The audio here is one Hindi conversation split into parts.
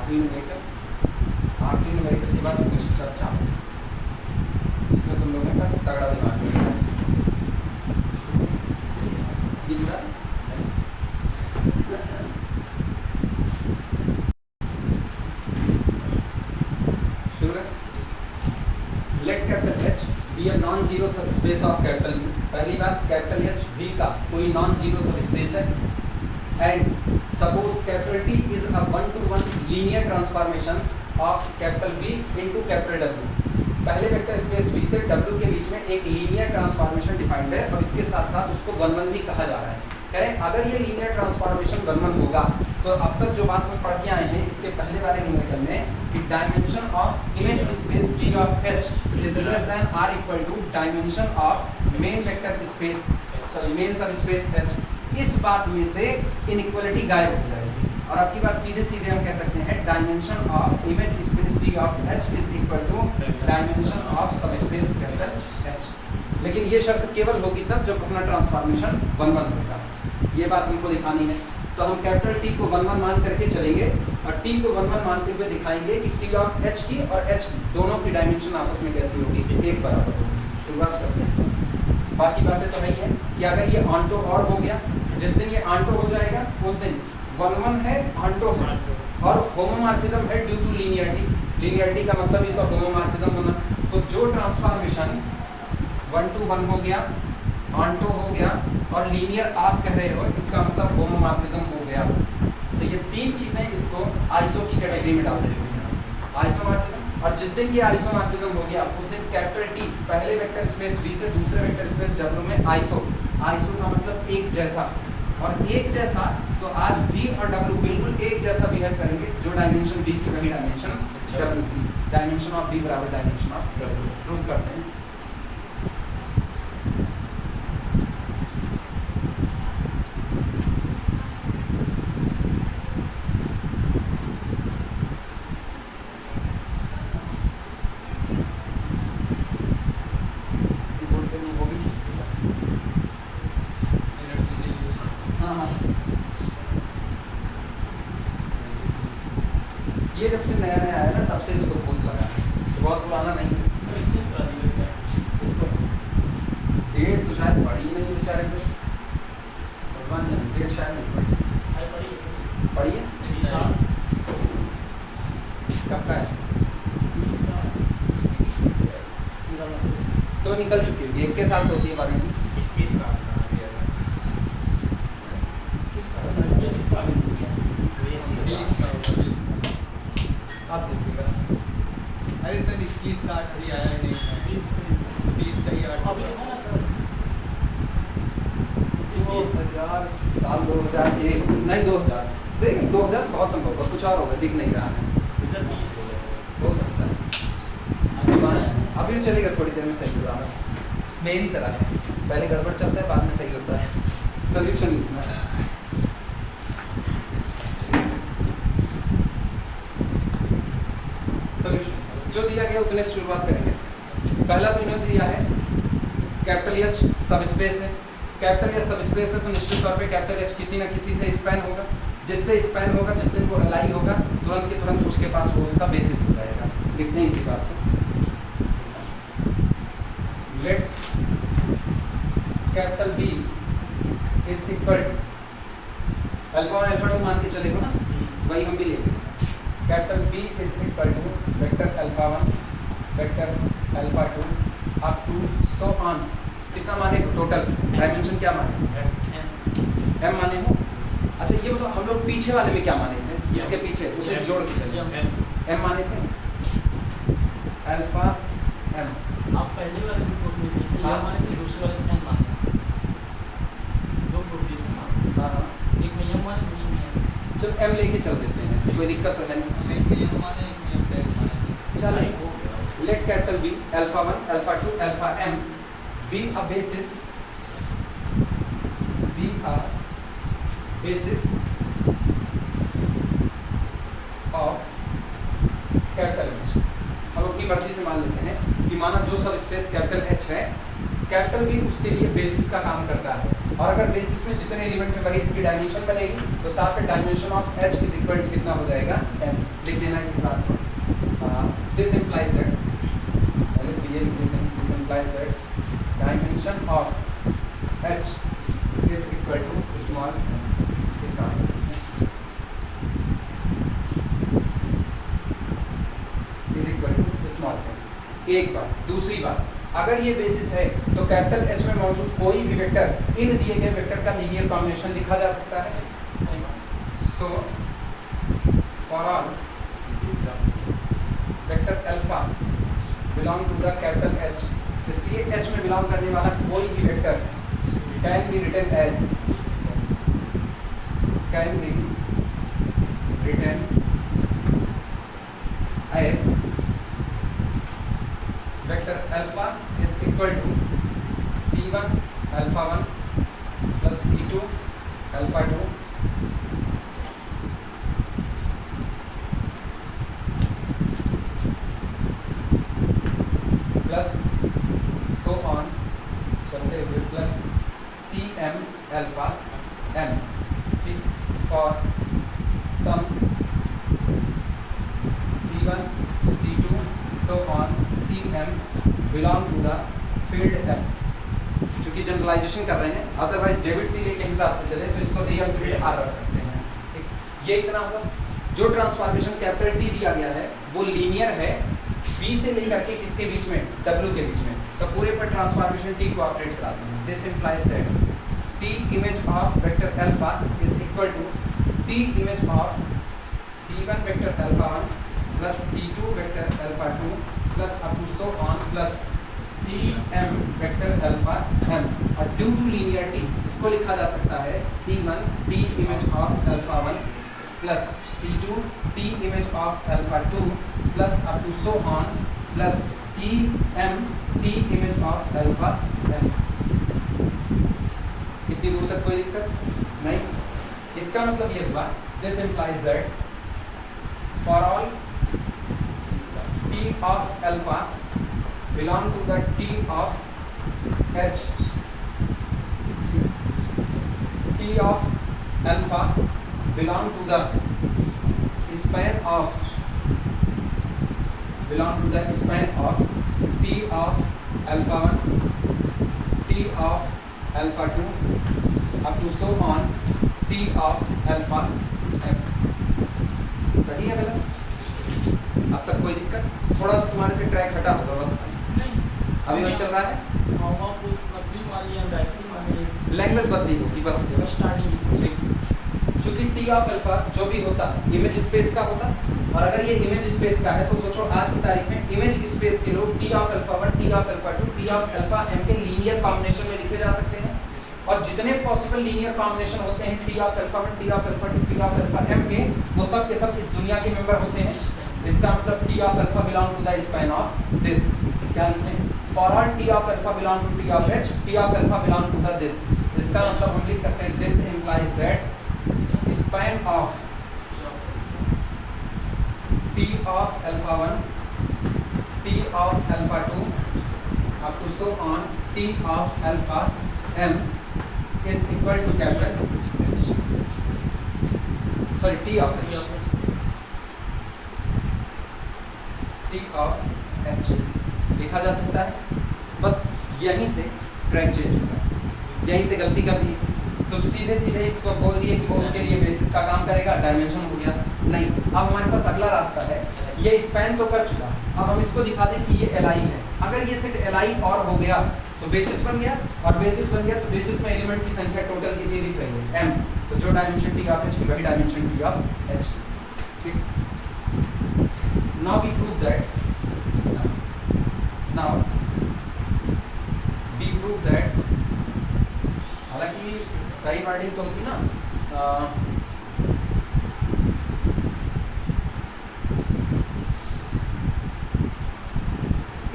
आखिरी न्यूमेरिकल के बाद कुछ चर्चा जिसमें तुम लोगों का तगड़ा दिमाग लगेगा। शुरू है। Let capital H be a non zero सब स्पेस ऑफ कैपिटल वी। पहली बात, कैपिटल एच वी का कोई नॉन जीरो सब स्पेस है। And suppose capital T is a 1-to-1 linear transformation of capital V into capital W. पहले वेक्टर स्पेस वी से डब्ल्यू के बीच में एक लीनियर ट्रांसफॉर्मेशन डिफाइंड है और इसके साथ साथ उसको 1-1 भी कहा जा रहा है। कह रहे हैं अगर ये लीनियर ट्रांसफॉर्मेशन 1-1 होगा तो अब तक जो बात हम पढ़ के आए हैं इसके पहले वाले न्यूमेरिकल में कि dimension of image space T of H is less than or equal to dimension of main vector space main sub space H. इस बात में से इनइक्वालिटी गायब हो जाएगी और आपकी बात सीधे सीधे हम कह सकते हैं dimension of image space T of H is equal to dimension of sub space capital H. लेकिन ये शर्त केवल होगी तब जब अपना ट्रांसफॉर्मेशन 1-1 होगा। ये बात हमको दिखानी है तो हम कैपिटल टी को 1-1 मान करके चलेंगे और टी को 1-1 मानते हुए दिखाएंगे कि टी ऑफ एच की और एच दोनों की डायमेंशन आपस में कैसी होगी, एक बराबर होगी। शुरुआत करते हैं इसमें। बाकी बातें तो नहीं है कि अगर ये ऑन्टो और हो गया, जिस दिन ये ऑन्टो हो जाएगा उस दिन 1-1 है ऑन्टो है और होमोमॉर्फिज्म है ड्यू टू लीनियरिटी। लीनियरिटी का मतलब ये तो होमोमॉर्फिज्म होना। तो जो ट्रांसफॉर्मेशन 1-to-1 हो गया, ऑन्टो हो गया और लीनियर आप कह रहे हो, इसका मतलब होमोमॉर्फिज्म हो गया। तो ये तीन चीजें इसको आइसो की कैटेगरी में डाल देती हैं, आइसोमॉर्फिज्म। और जिस दिन ये आइसोमॉर्फिज्म हो गया उस दिन कैपिटल टी पहले वेक्टर स्पेस वी से दूसरे वेक्टर स्पेस डब्ल्यू में आइसो का मतलब एक जैसा, और एक जैसा तो आज वी और डब्ल्यू बिल्कुल एक जैसा बिहेव करेंगे। जो डायमेंशन वी की वही डायमेंशन डब्ल्यू की, डायमेंशन ऑफ वी बराबर डायमेंशन ऑफ डब्ल्यू। प्रूव करते हैं। ये जब से नया नया आया ना तब से इसको भूत लगा है, तो बहुत पुराना नहीं है। इसको डेट तो शायद पढ़ी नहीं बेचारे को, भगवान जाने डेट शायद नहीं पढ़ी है। कब का है तो निकल चुकी होगी, 21 साल तो होती है वारंटी। आप देखिएगा। अरे सर 21 का अभी आया ही नहीं है, 20 का ही अभी है ना सर। 2001 नहीं 2000 देखिए 2000 बहुत लंबा होगा, कुछ और होगा, दिख नहीं रहा है, हो सकता है। अभी चलेगा थोड़ी देर में सही से ज़्यादा, मेरी तरह है, पहले गड़बड़ चलता है बाद में सही होता है। सोल्यूशन लिखना है। सोल्यूशन जो दिया गया उतने से शुरुआत करेंगे। पहला तो इन्होंने दिया है कैपिटल एच सब स्पेस है। कैपिटल एच सब स्पेस है तो निश्चित तौर पे कैपिटल एच किसी न किसी से स्पैन होगा, जिससे स्पैन होगा जिस दिन वो अलाई होगा तुरंत के तुरंत उसके पास वो उसका बेसिस हो जाएगा। लिखते हैं इसी बात को। Let capital B is equal to alpha 1 alpha 2 मान के चलेगा ना, वही हम भी लेंगे। Capital B is equal to vector alpha 1 vector alpha 2 up to so on. कितना माने टोटल डायमेंशन क्या माने, एम माने हो। अच्छा ये बताओ हम लोग पीछे वाले में क्या माने थे, इसके पीछे उसे जोड़ के चलिए। एम माने थे अल्फा एम। आप पहले वाले ग्रुप में थे, हाँ माने थे, दूसरे वाले में एम माने। दो ग्रुप थे ना, हाँ एक में एम माने, दूसरे में एम। चल एम लेके चल देते हैं, कोई दिक्कत तो है नहीं। चलिए let capital B alpha 1 alpha 2 alpha M be a basis of capital H. हम अपनी मर्जी से मान लेते हैं कि माना जो सब स्पेस कैपिटल एच है, कैपिटल बी उसके लिए बेसिस का काम करता है। और अगर बेसिस में जितने एलिमेंट में वही इसकी डायमेंशन बनेगी तो साथ में dimension of H is equal to कितना हो जाएगा m। लिख देना इसी बात को। दिस इम्प्लाइज दैट, पहले तो ये लिख देते हैं, this implies that dimension of H is equal to small is equal to small m। एक बात। दूसरी बात, अगर ये बेसिस है तो कैपिटल एच में मौजूद कोई भी वेक्टर इन दिए गए वेक्टर का लीनियर कॉम्बिनेशन लिखा जा सकता है। So for all vector alpha belong to the capital H, इसलिए एच में बिलोंग करने वाला कोई भी vector can be written as vector alpha is equal to c1 alpha 1 plus c2 alpha 2 plus so on चलते हुए प्लस cm अल्फा m, ठीक, for some c1 c2 so on cm belong to the field f। चूंकि जनरलाइजेशन कर रहे हैं, अदरवाइज डेविड सी ले के हिसाब से चले तो इसको रियल फील्ड आर रख सकते हैं, ठीक। ये इतना होगा। जो ट्रांसफॉर्मेशन कैपिटल टी दिया गया है वो लीनियर है v से लेकर के किसके बीच में, w के बीच में, तो पूरे पर ट्रांसफॉर्मेशन t को ऑपरेट कराते हैं। This implies that t image of vector alpha is equal to t image of c1 vector alpha 1 plus c2 vector alpha 2 plus up to so on plus cm vector alpha m। और ड्यू टू लीनियरिटी इसको लिखा जा सकता है c1 t image of alpha 1 plus c2 t image of alpha 2 plus up to so on plus cm t image of alpha m। इतनी दूर तक कोई दिक्कत नहीं। इसका मतलब ये हुआ, this implies that for all t of alpha belong to the t of h, t of alpha belong to the span of t of alpha 1, t of alpha 2 up to so on t of alpha m। सही है गलत? अब तक कोई दिक्कत? थोड़ा सा तुम्हारे से ट्रैक हटा होगा बस, अभी वही चल रहा है, लैंग्वेज बदली होगी बस स्टार्टिंग। ठीक, चूंकि टी ऑफ अल्फा जो भी होता इमेज स्पेस का होता, और अगर ये इमेज स्पेस का है तो सोचो आज की तारीख में इमेज स्पेस के लोग T of alpha 1, T of alpha 2, T of alpha m के लीनियर कॉम्बिनेशन में लिखे जा सकते हैं। और जितने पॉसिबल लीनियर कॉम्बिनेशन होते हैं T of alpha 1, T of alpha 2, T of alpha m के, वो सब के सब इस दुनिया के मेंबर होते हैं। इसका मतलब t of alpha belong to the span of this। क्या लिखें? For all t of alpha belong to t of h, t of alpha belong to the this। इसका मतलब हम लिख सकते हैं this implies that span of t of alpha 1, t of alpha 2 up to so on t of alpha m is equal to capital sorry t of h, t of h लिखा जा सकता है। बस यहीं से ट्रैक चेंज होगा, यहीं से गलती कर दी तो सीधे सीधे इसको बोल दिए कि वो उसके लिए बेसिस का काम करेगा, डायमेंशन हो गया। नहीं, अब हमारे पास अगला रास्ता है, ये स्पैन तो कर चुका, अब हम इसको दिखा दें कि ये एल है। अगर ये सेट एल और हो गया तो बेसिस बन गया, और बेसिस बन गया तो बेसिस में एलिमेंट की संख्या टोटल कितनी दिख रही है m, तो जो डायमेंशन t ऑफ h की वही डायमेंशन t ऑफ h। ठीक, नाउ वी प्रूव दैट हालांकि सही वर्डिंग तो होगी ना,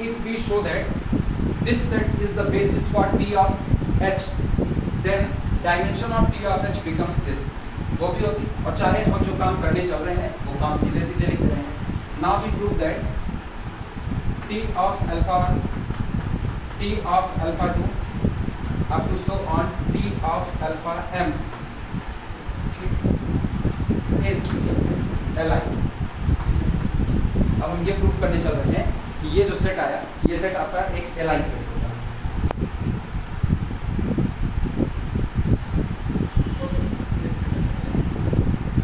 if we show that this set is the basis for t of h, then dimension of t of h becomes this, वो भी होती। और चाहे हम जो काम करने चल रहे हैं वो काम सीधे सीधे लिख रहे हैं। Now we prove that t of alpha 1, t of alpha 2 up to so on t P of alpha m is Li। अब हम ये प्रूफ करने चल रहे हैं कि ये जो सेट आया, ये सेट आपका एक Li सेट होगा।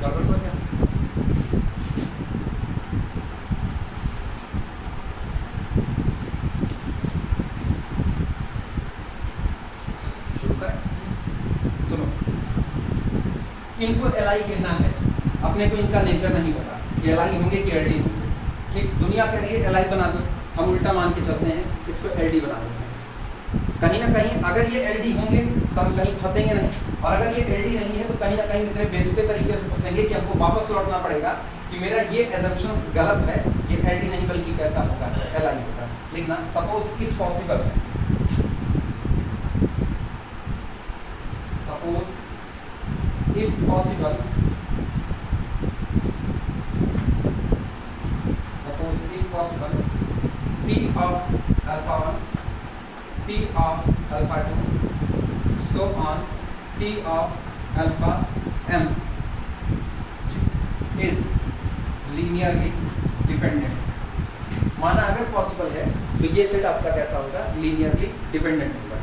गड़बड़ हो गया? शुरू करें? सुनो, इनको Li कहना है, अपने को इनका नेचर नहीं पता कि Li होंगे कि LD होंगे। ठीक, दुनिया कह रही है Li बना दो, हम उल्टा मान के चलते हैं, इसको LD बना देते हैं। कहीं ना कहीं अगर ये LD होंगे तो हम कहीं फंसेंगे नहीं, और अगर ये LD नहीं है तो कहीं ना कहीं इतने बेतुके तरीके से फंसेंगे कि हमको वापस लौटना पड़ेगा कि मेरा ये एजम्पशंस गलत है, ये LD नहीं बल्कि कैसा होगा, Li होगा। लिखना, suppose if possible, suppose if possible, P of alpha 1, P of alpha 2, so on, P of alpha m is linearly dependent। माना अगर पॉसिबल है तो ये सेट आपका कैसा होगा, लीनियरली डिपेंडेंट होगा।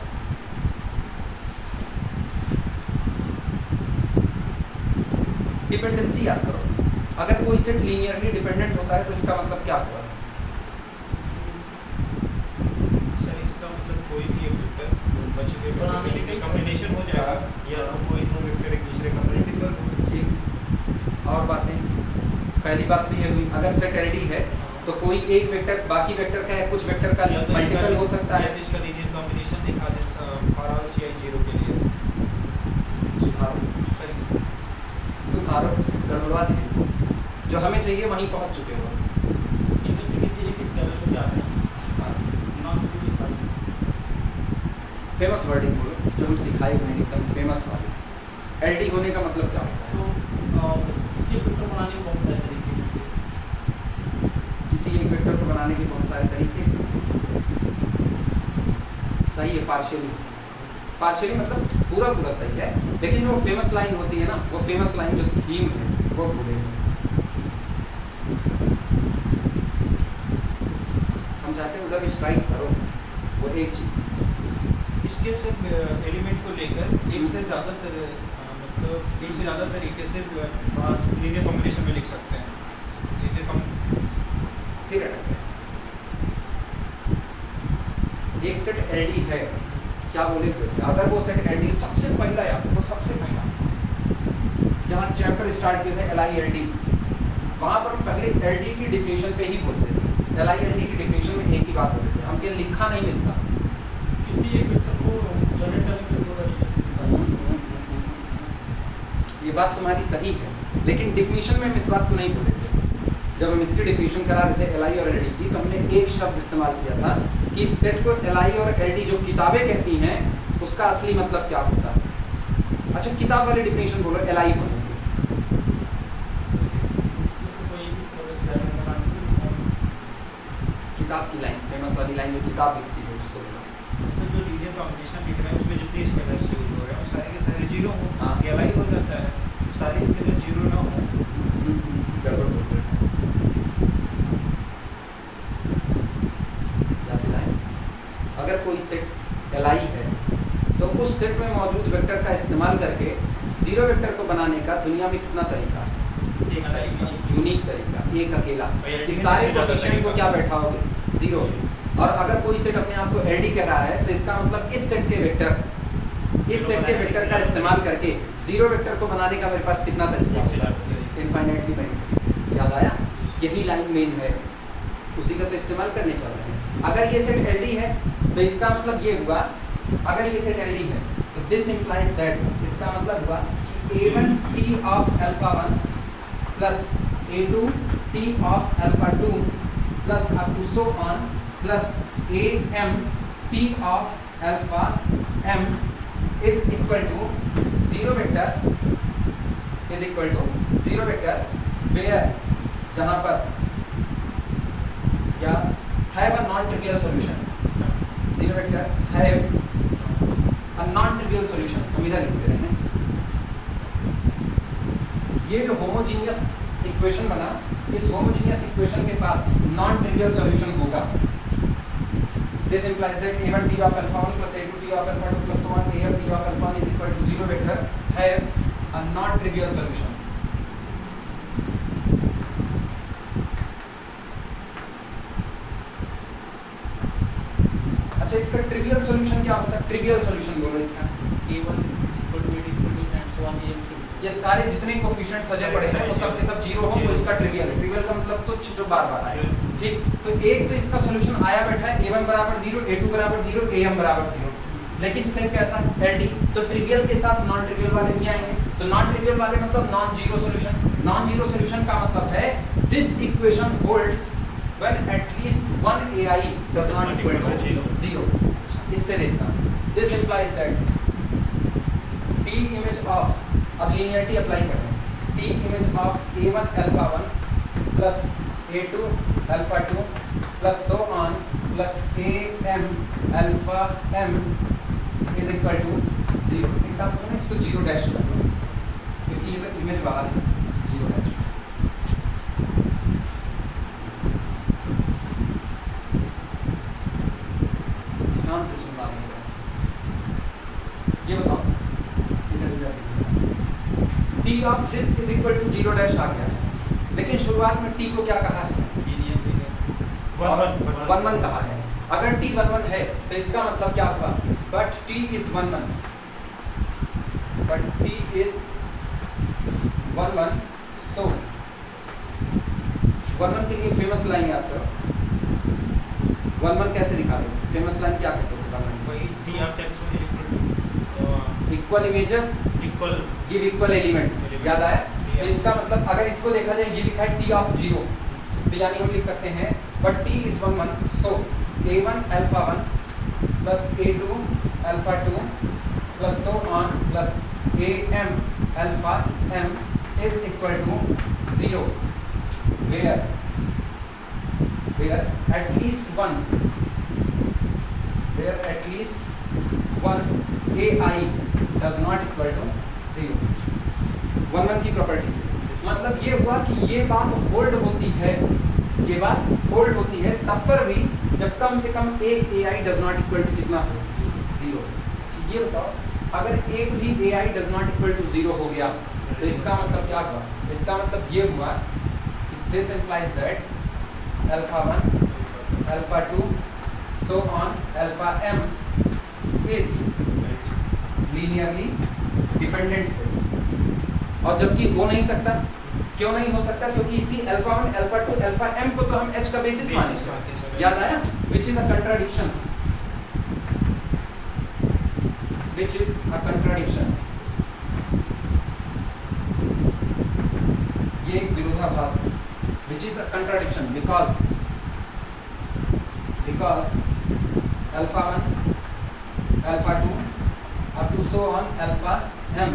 डिपेंडेंसी याद करो, अगर कोई सेट लीनियरली डिपेंडेंट होता है तो इसका मतलब क्या होगा? कोई भी एक वेक्टर बचे हुए कॉम्बिनेशन हो जाएगा, या तो कोई दो वेक्टर एक दूसरे का मल्टीपल हो। ठीक, और बातें, पहली बात तो ये हुई, अगर सेट LD है तो कोई एक वेक्टर बाकी वेक्टर का है, कुछ वेक्टर का मल्टीपल हो सकता है। इसका लीनियर कॉम्बिनेशन दिखा दें फॉर ऑल Ci 0 के लिए। सुधारो, गड़बड़वा दीजिए, जो हमें चाहिए वहीं पहुंच चुके हो। इनमें से किसी एक स्केलर को क्या है फेमस वर्डिंग बोलो जो हम सिखाए हुए हैं, एकदम फेमस वाली। LD होने का मतलब क्या होता है? तो किसी वेक्टर बनाने के बहुत सारे तरीके हैं। किसी एक वेक्टर को बनाने के बहुत सारे तरीके, सही है। पार्शियली मतलब पूरा पूरा सही है, लेकिन जो फेमस लाइन होती है ना, वो फेमस लाइन जो थीम है वो भूले। हम चाहते हैं उधर स्ट्राइक करो, वो एक चीज़। इसके सब एलिमेंट को लेकर एक से ज़्यादा मतलब एक से ज़्यादा तरीके से लीनियर कॉम्बिनेशन में लिख सकते हैं। फिर अटक गए। एक सेट LD है, क्या बोले थे? अगर वो सेट LD सबसे पहला याद, वो सबसे पहला जहाँ चैप्टर स्टार्ट किए थे Li LD, वहाँ पर हम पहले LD की डिफिनेशन पे ही बोलते थे। Li LD की डिफिनेशन में एक ही बात बोलते थे, हमके लिखा नहीं मिलता। किसी एक वेक्टर को जनरेट करने के दो तरीके से। ये बात तुम्हारी सही है, लेकिन डिफिनेशन में हम इस बात को नहीं बोले थे। जब हम इसकी डिफिनेशन करा रहे थे Li और LD की, तो हमने एक शब्द इस्तेमाल किया था कि सेट को Li और LD जो किताबें कहती हैं उसका असली मतलब क्या होता है। अच्छा, किताब वाली डिफिनेशन बोलो, Li बोलो। किताब की लाइन, फेमस वाली लाइन जो किताब लिखती है उसको बोलो। मतलब जो लीनियर कॉम्बिनेशन लिख रहे हैं उसमें जितने स्केलर्स यूज हो रहे हैं वो सारे के सारे 0 हो। हाँ। Li हो जाता है, सारे स्केलर 0 ना हो। गड़बड़ बोल रहे हैं। याद दिलाएं, अगर कोई सेट Li है तो उस सेट में मौजूद वेक्टर का इस्तेमाल करके जीरो वेक्टर को बनाने का दुनिया में कितना तरीका है? एक तरीका, यूनिक तरीका, एक अकेला। LD इस में सारे सबसे ज़्यादा कोफिशिएंट को तरीका। क्या बैठा होगे? 0। और अगर कोई सेट अपने आप को LD कह रहा है तो इसका मतलब इस सेट के वेक्टर का इस्तेमाल करके जीरो वेक्टर को बनाने का मेरे पास कितना तरीका है? Infinitely many. याद आया? यही लाइन मेन है, उसी का तो इस्तेमाल करने चल रहे हैं। अगर ये सेट LD है तो इसका मतलब ये हुआ, अगर ये सेट LD है तो दिस इंप्लाइज दैट, इसका मतलब हुआ A1 T of alpha 1 plus A2 T of alpha 2 plus up to so on plus AM T of alpha M is equal to zero vector where जहाँ पर या have a non-trivial solution, zero vector have a non trivial solution, हम इधर लिखते रहे हैं। ये जो होमोजीनियस इक्वेशन बना, इस होमोजीनियस इक्वेशन के पास नॉन ट्रिवियल सॉल्यूशन होगा। This implies that a1 t of alpha 1 plus a2 t of alpha 2 plus so on a t of alpha 1 is equal to 0 vector have a non trivial solution। अच्छा, इसका ट्रिवियल सॉल्यूशन क्या होता है? ट्रिवियल सॉल्यूशन बोलो इसका। a1 equal to a2 equal to and so on am to ये सारे जितने कोफिशिएंट सजे पड़े हैं वो सब के सब जीरो हो तो इसका ट्रिवियल है। ट्रिवियल का मतलब तुच्छ, जो बार बार आए। ठीक, तो एक तो इसका सॉल्यूशन आया बैठा है a1 बराबर 0, a2 बराबर 0, am बराबर 0। लेकिन सेट कैसा? LD। तो ट्रिवियल के साथ नॉन ट्रिवियल वाले भी आएंगे। तो नॉन ट्रिवियल वाले मतलब non zero solution. Non zero solution का मतलब है this equation holds when at least one ai does not equal to 0। इससे देखता हूँ, this implies that t image of, अब linearity अप्लाई करते हैं, t image of a1 alpha 1 plus a2 alpha 2 plus so on plus am alpha m is equal to 0। एक काम करो ना, इसको 0 डैश कर दो क्योंकि ये तो इमेज वाला है। 0 डैश ध्यान से सुनना है। ये बताओ, t of this is equal to 0 dash आ गया है, लेकिन शुरुआत में t को क्या कहा है? वन वन कहा है। अगर t 1 1 है तो इसका मतलब क्या हुआ? but t is 1 1, but t is 1 1, so 1 1 के लिए फेमस लाइन याद करो। 1 1 कैसे निकालोगे? फेमस लाइन क्या कहते हो? वही t of x1 is equal to equal images equal give equal element. याद आया? तो इसका मतलब अगर इसको देखा जाए, ये लिखा है t of 0, तो यानी हम लिख सकते हैं but t is 1 1, so a1 alpha 1 plus a2 alpha 2 plus so on plus am alpha m is equal to 0 where at least one ai does not equal to 0। 1 1 की प्रॉपर्टी से मतलब ये हुआ कि ये बात होल्ड होती है, ये बात होल्ड होती है तब पर भी जब कम से कम एक ai does not equal to कितना हो? 0। ये बताओ, अगर एक भी ai does not equal to 0 हो गया तो इसका मतलब क्या हुआ? इसका मतलब ये हुआ कि this implies that alpha 1 alpha 2 so on alpha m is linearly dependent से, और जबकि हो नहीं सकता। क्यों नहीं हो सकता? क्योंकि इसी अल्फा 1 अल्फा 2 अल्फा m को तो हम h का बेसिस मानते। याद आया? which is a contradiction, which is a contradiction। ये एक विरोधाभास है, which is a contradiction because alpha 1 alpha 2 up to so on alpha m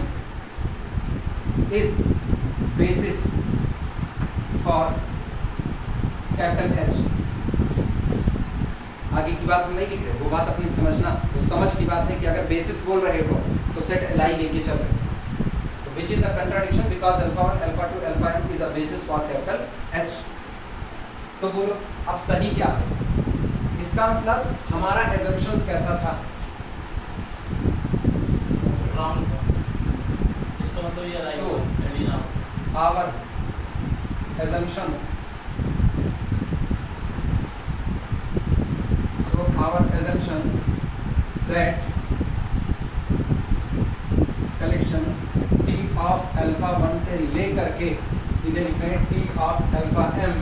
is basis for capital H। आगे की बात हम नहीं लिख रहे, वो बात अपनी समझना, वो समझ की बात है कि अगर बेसिस बोल रहे हो तो सेट li लेके चल रहे हो। तो which is a contradiction because alpha 1 alpha 2 alpha m is a basis for capital H। तो बोलो अब सही क्या है? इसका मतलब हमारा assumptions कैसा था? रॉन्ग। इसका मतलब ये राइट So, है ना। our assumptions, so our assumptions that collection t of alpha 1 से ले करके सीधे लिख रहे हैं t of alpha m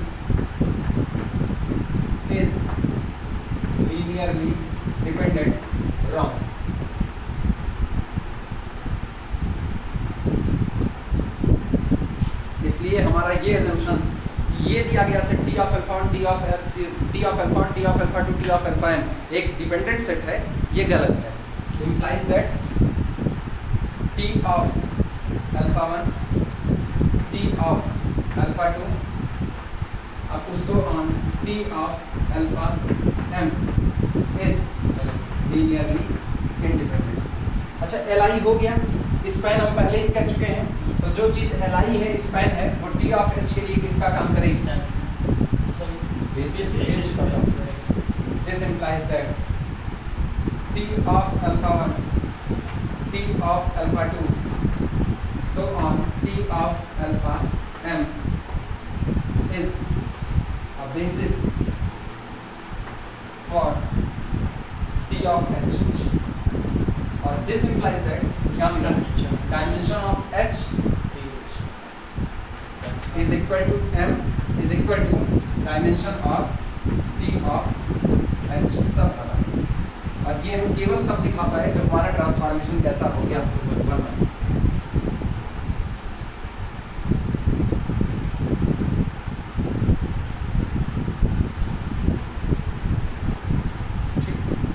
is linearly dependent, wrong। इसलिए हमारा ये assumptions कि ये दिया गया set t of alpha 1 t of alpha 1 t of alpha 2 t of alpha m एक डिपेंडेंट सेट है, ये गलत है। implies that t of alpha 1 t of alpha 2 up to so on t of alpha m is linearly independent। अच्छा LI हो गया, स्पैन हम पहले ही कर चुके हैं, तो जो चीज़ LI है स्पैन है वो T ऑफ H के लिए किसका काम करेगी? बेसिस H का काम करेगी। This implies that T of alpha 1, T of alpha 2, so on T of alpha m is a basis for T of H. और this implies that क्या मिला? Dimension of H is equal to m is equal to dimension of T of H सब पता। और ये हम केवल तब दिखा पाए जब हमारा ट्रांसफॉर्मेशन कैसा हो गया?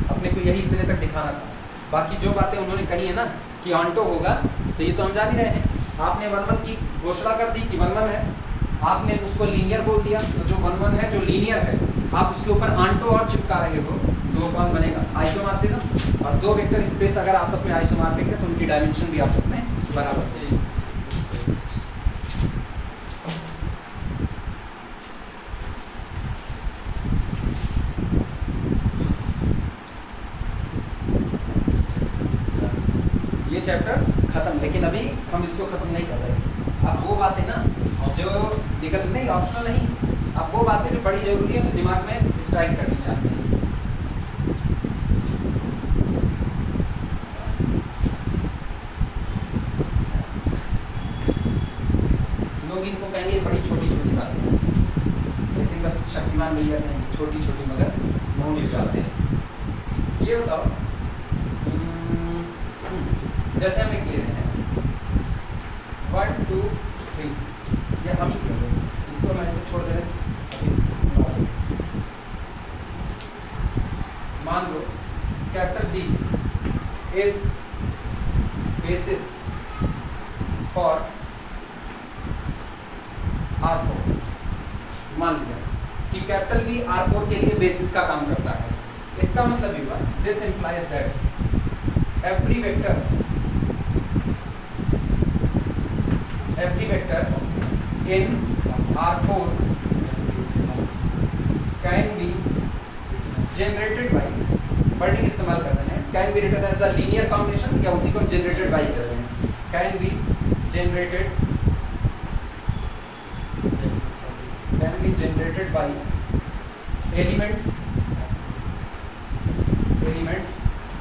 अपने को यही इतने तक दिखाना था, बाकी जो बातें उन्होंने कही है ना कि ऑन्टो होगा, तो ये तो हम जान ही रहे हैं। आपने 1-1 की घोषणा कर दी कि 1-1 है, आपने उसको लीनियर बोल दिया, तो जो 1-1 है जो लीनियर है आप उसके ऊपर आंटो और चिपका रहे हो तो वो कौन बनेगा? आइसोमॉर्फिज्म। और दो वेक्टर स्पेस अगर आपस में आइसोमॉर्फिक है तो उनकी डायमेंशन भी आपस में बराबर है। ये चैप्टर खत्म, लेकिन अभी हम इसको खत्म नहीं कर रहे। अब वो बातें ना जो निकल नहीं, ऑप्शनल नहीं, अब वो बातें जो बड़ी जरूरी है तो दिमाग में स्ट्राइक करनी चाहिए। लोग इनको कहेंगे बड़ी छोटी छोटी बातें, लेकिन बस शक्तिमान भैया नहीं, छोटी छोटी मगर नोट मिल जाते हैं। ये बताओ, जैसे हम एक ले रहे हैं 1 2 3, ये हम ही खेल रहे हैं, इसको मैं ऐसे छोड़ दे रहे हैं। मान लो capital B is basis for R4। मान लिया कि कैपिटल B R4 के लिए बेसिस का काम करता है। इसका मतलब ये हुआ, this implies that every vector in R4 can be generated by, wording इस्तेमाल कर रहे हैं, can be written as a linear combination या उसी को generated by कर रहे हैं, can be generated by elements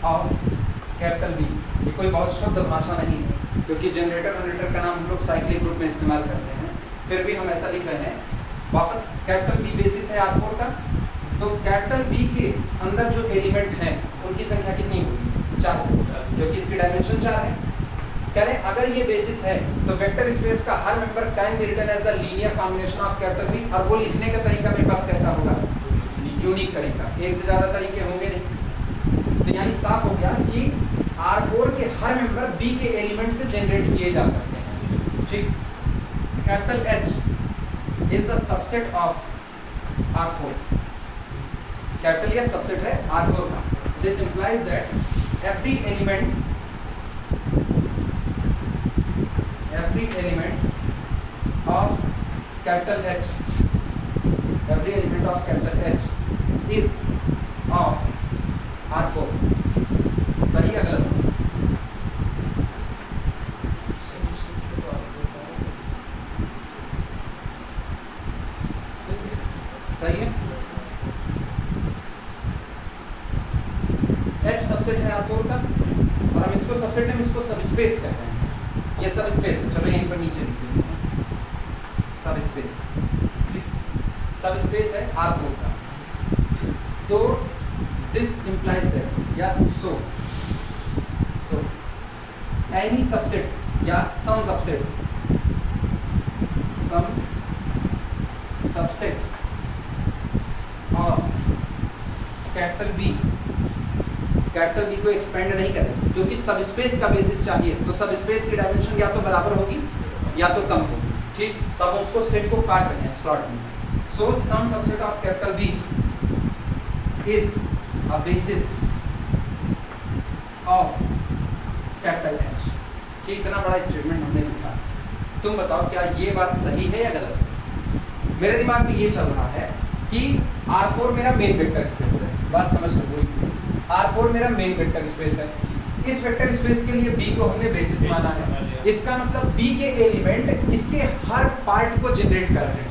of capital B। ये कोई बहुत शुद्ध भाषा नहीं है, क्योंकि जनरेटर का नाम हम लोग साइक्लिक ग्रुप में इस्तेमाल करते हैं, फिर भी हम ऐसा लिख रहे हैं। वापस कैपिटल B बेसिस है R4 का, तो कैपिटल B के अंदर जो एलिमेंट हैं उनकी संख्या कितनी होगी? 4, क्योंकि इसकी डायमेंशन 4 है। कह रहे अगर ये बेसिस है तो वेक्टर स्पेस का हर member can be written as the linear combination of capital B, और वो लिखने का तरीका मेरे पास कैसा होगा? यूनिक तरीका, एक से ज़्यादा तरीके होंगे नहीं। तो यानी साफ हो गया कि R4 के हर मेंबर B के एलिमेंट से जनरेट किए जा सकते हैं। ठीक, capital H is the subset of R4। Capital S subset है R4 का। This implies that every element of capital H, every element of capital H is of R4। सही है गलत? सही है। H सबसेट है R4 का, और हम इसको सबसेट में इसको सब स्पेस कहते हैं। ये सब स्पेस है, चलो यहीं पर नीचे लिखते हैं सब स्पेस। ठीक, सब स्पेस है R4 का। तो दिस इंप्लाइज दैट या सो एनी सबसेट या सम सबसेट ऑफ कैपिटल B को एक्सपेंड नहीं करें, क्योंकि सब स्पेस का बेसिस चाहिए, तो सब स्पेस की डायमेंशन या तो बराबर होगी या तो कम होगी। ठीक, तो अब उसको सेट को काट रहे हैं स्लॉट में। So some subset of capital B is a basis of capital H. कि इतना बड़ा स्टेटमेंट हमने लिखा, तुम बताओ क्या ये बात सही है या गलत है? मेरे दिमाग में ये चल रहा है कि R4 मेरा मेन वेक्टर स्पेस है, बात समझ लो पूरी। R4 मेरा मेन वेक्टर स्पेस है, इस वेक्टर स्पेस के लिए B को हमने बेसिस माना है। इसका मतलब B के एलिमेंट इसके हर पार्ट को जनरेट कर रहे हैं,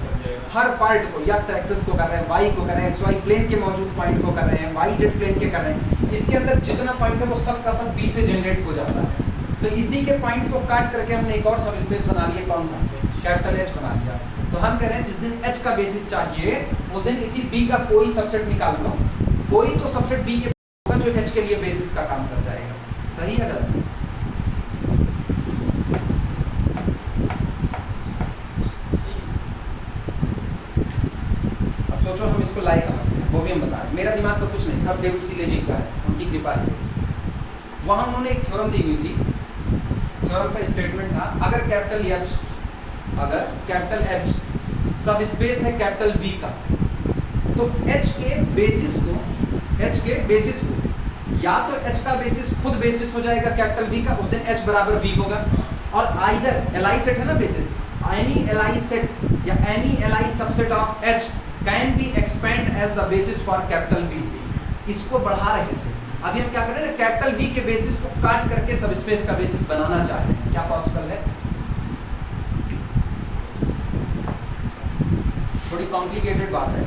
हर पार्ट को, एक्स एक्सिस को कर रहे हैं, वाई को कर रहे हैं, XY प्लेन के मौजूद पॉइंट को कर रहे हैं, YZ प्लेन के कर रहे हैं। इसके अंदर जितना पॉइंट है वो सब का सब B से जनरेट हो जाता है। तो इसी के पॉइंट को काट करके हमने एक और सब स्पेस बना लिया, कौन सा? कैपिटल H बना लिया। तो हम कह रहे हैं जिस दिन H का बेसिस चाहिए उस दिन इसी B का कोई सबसेट निकाल लो, कोई तो सबसेट B के होगा जो H के लिए बेसिस का काम कर जाएगा। सही है गलत? अब सोचो हम इसको लाए कहां से, वो भी हम बता रहे हैं। मेरा दिमाग तो कुछ नहीं, सब डेविड सिलेजी का है, उनकी कृपा है। वहां उन्होंने एक थ्योरम दी हुई थी, थ्योरम का स्टेटमेंट था अगर कैपिटल H सब स्पेस है कैपिटल V का, तो H के बेसिस को या तो H का बेसिस खुद बेसिस हो जाएगा कैपिटल V का, उस दिन H बराबर V होगा, और आइदर Li सेट है ना बेसिस, एनी Li सेट या any Li subset of H can be expand as the basis for capital V। इसको बढ़ा रहे थे। अभी हम क्या कर रहे हैं, कैपिटल V के बेसिस को काट करके सब स्पेस का बेसिस बनाना चाह रहे हैं। क्या पॉसिबल है? थोड़ी कॉम्प्लिकेटेड बात है।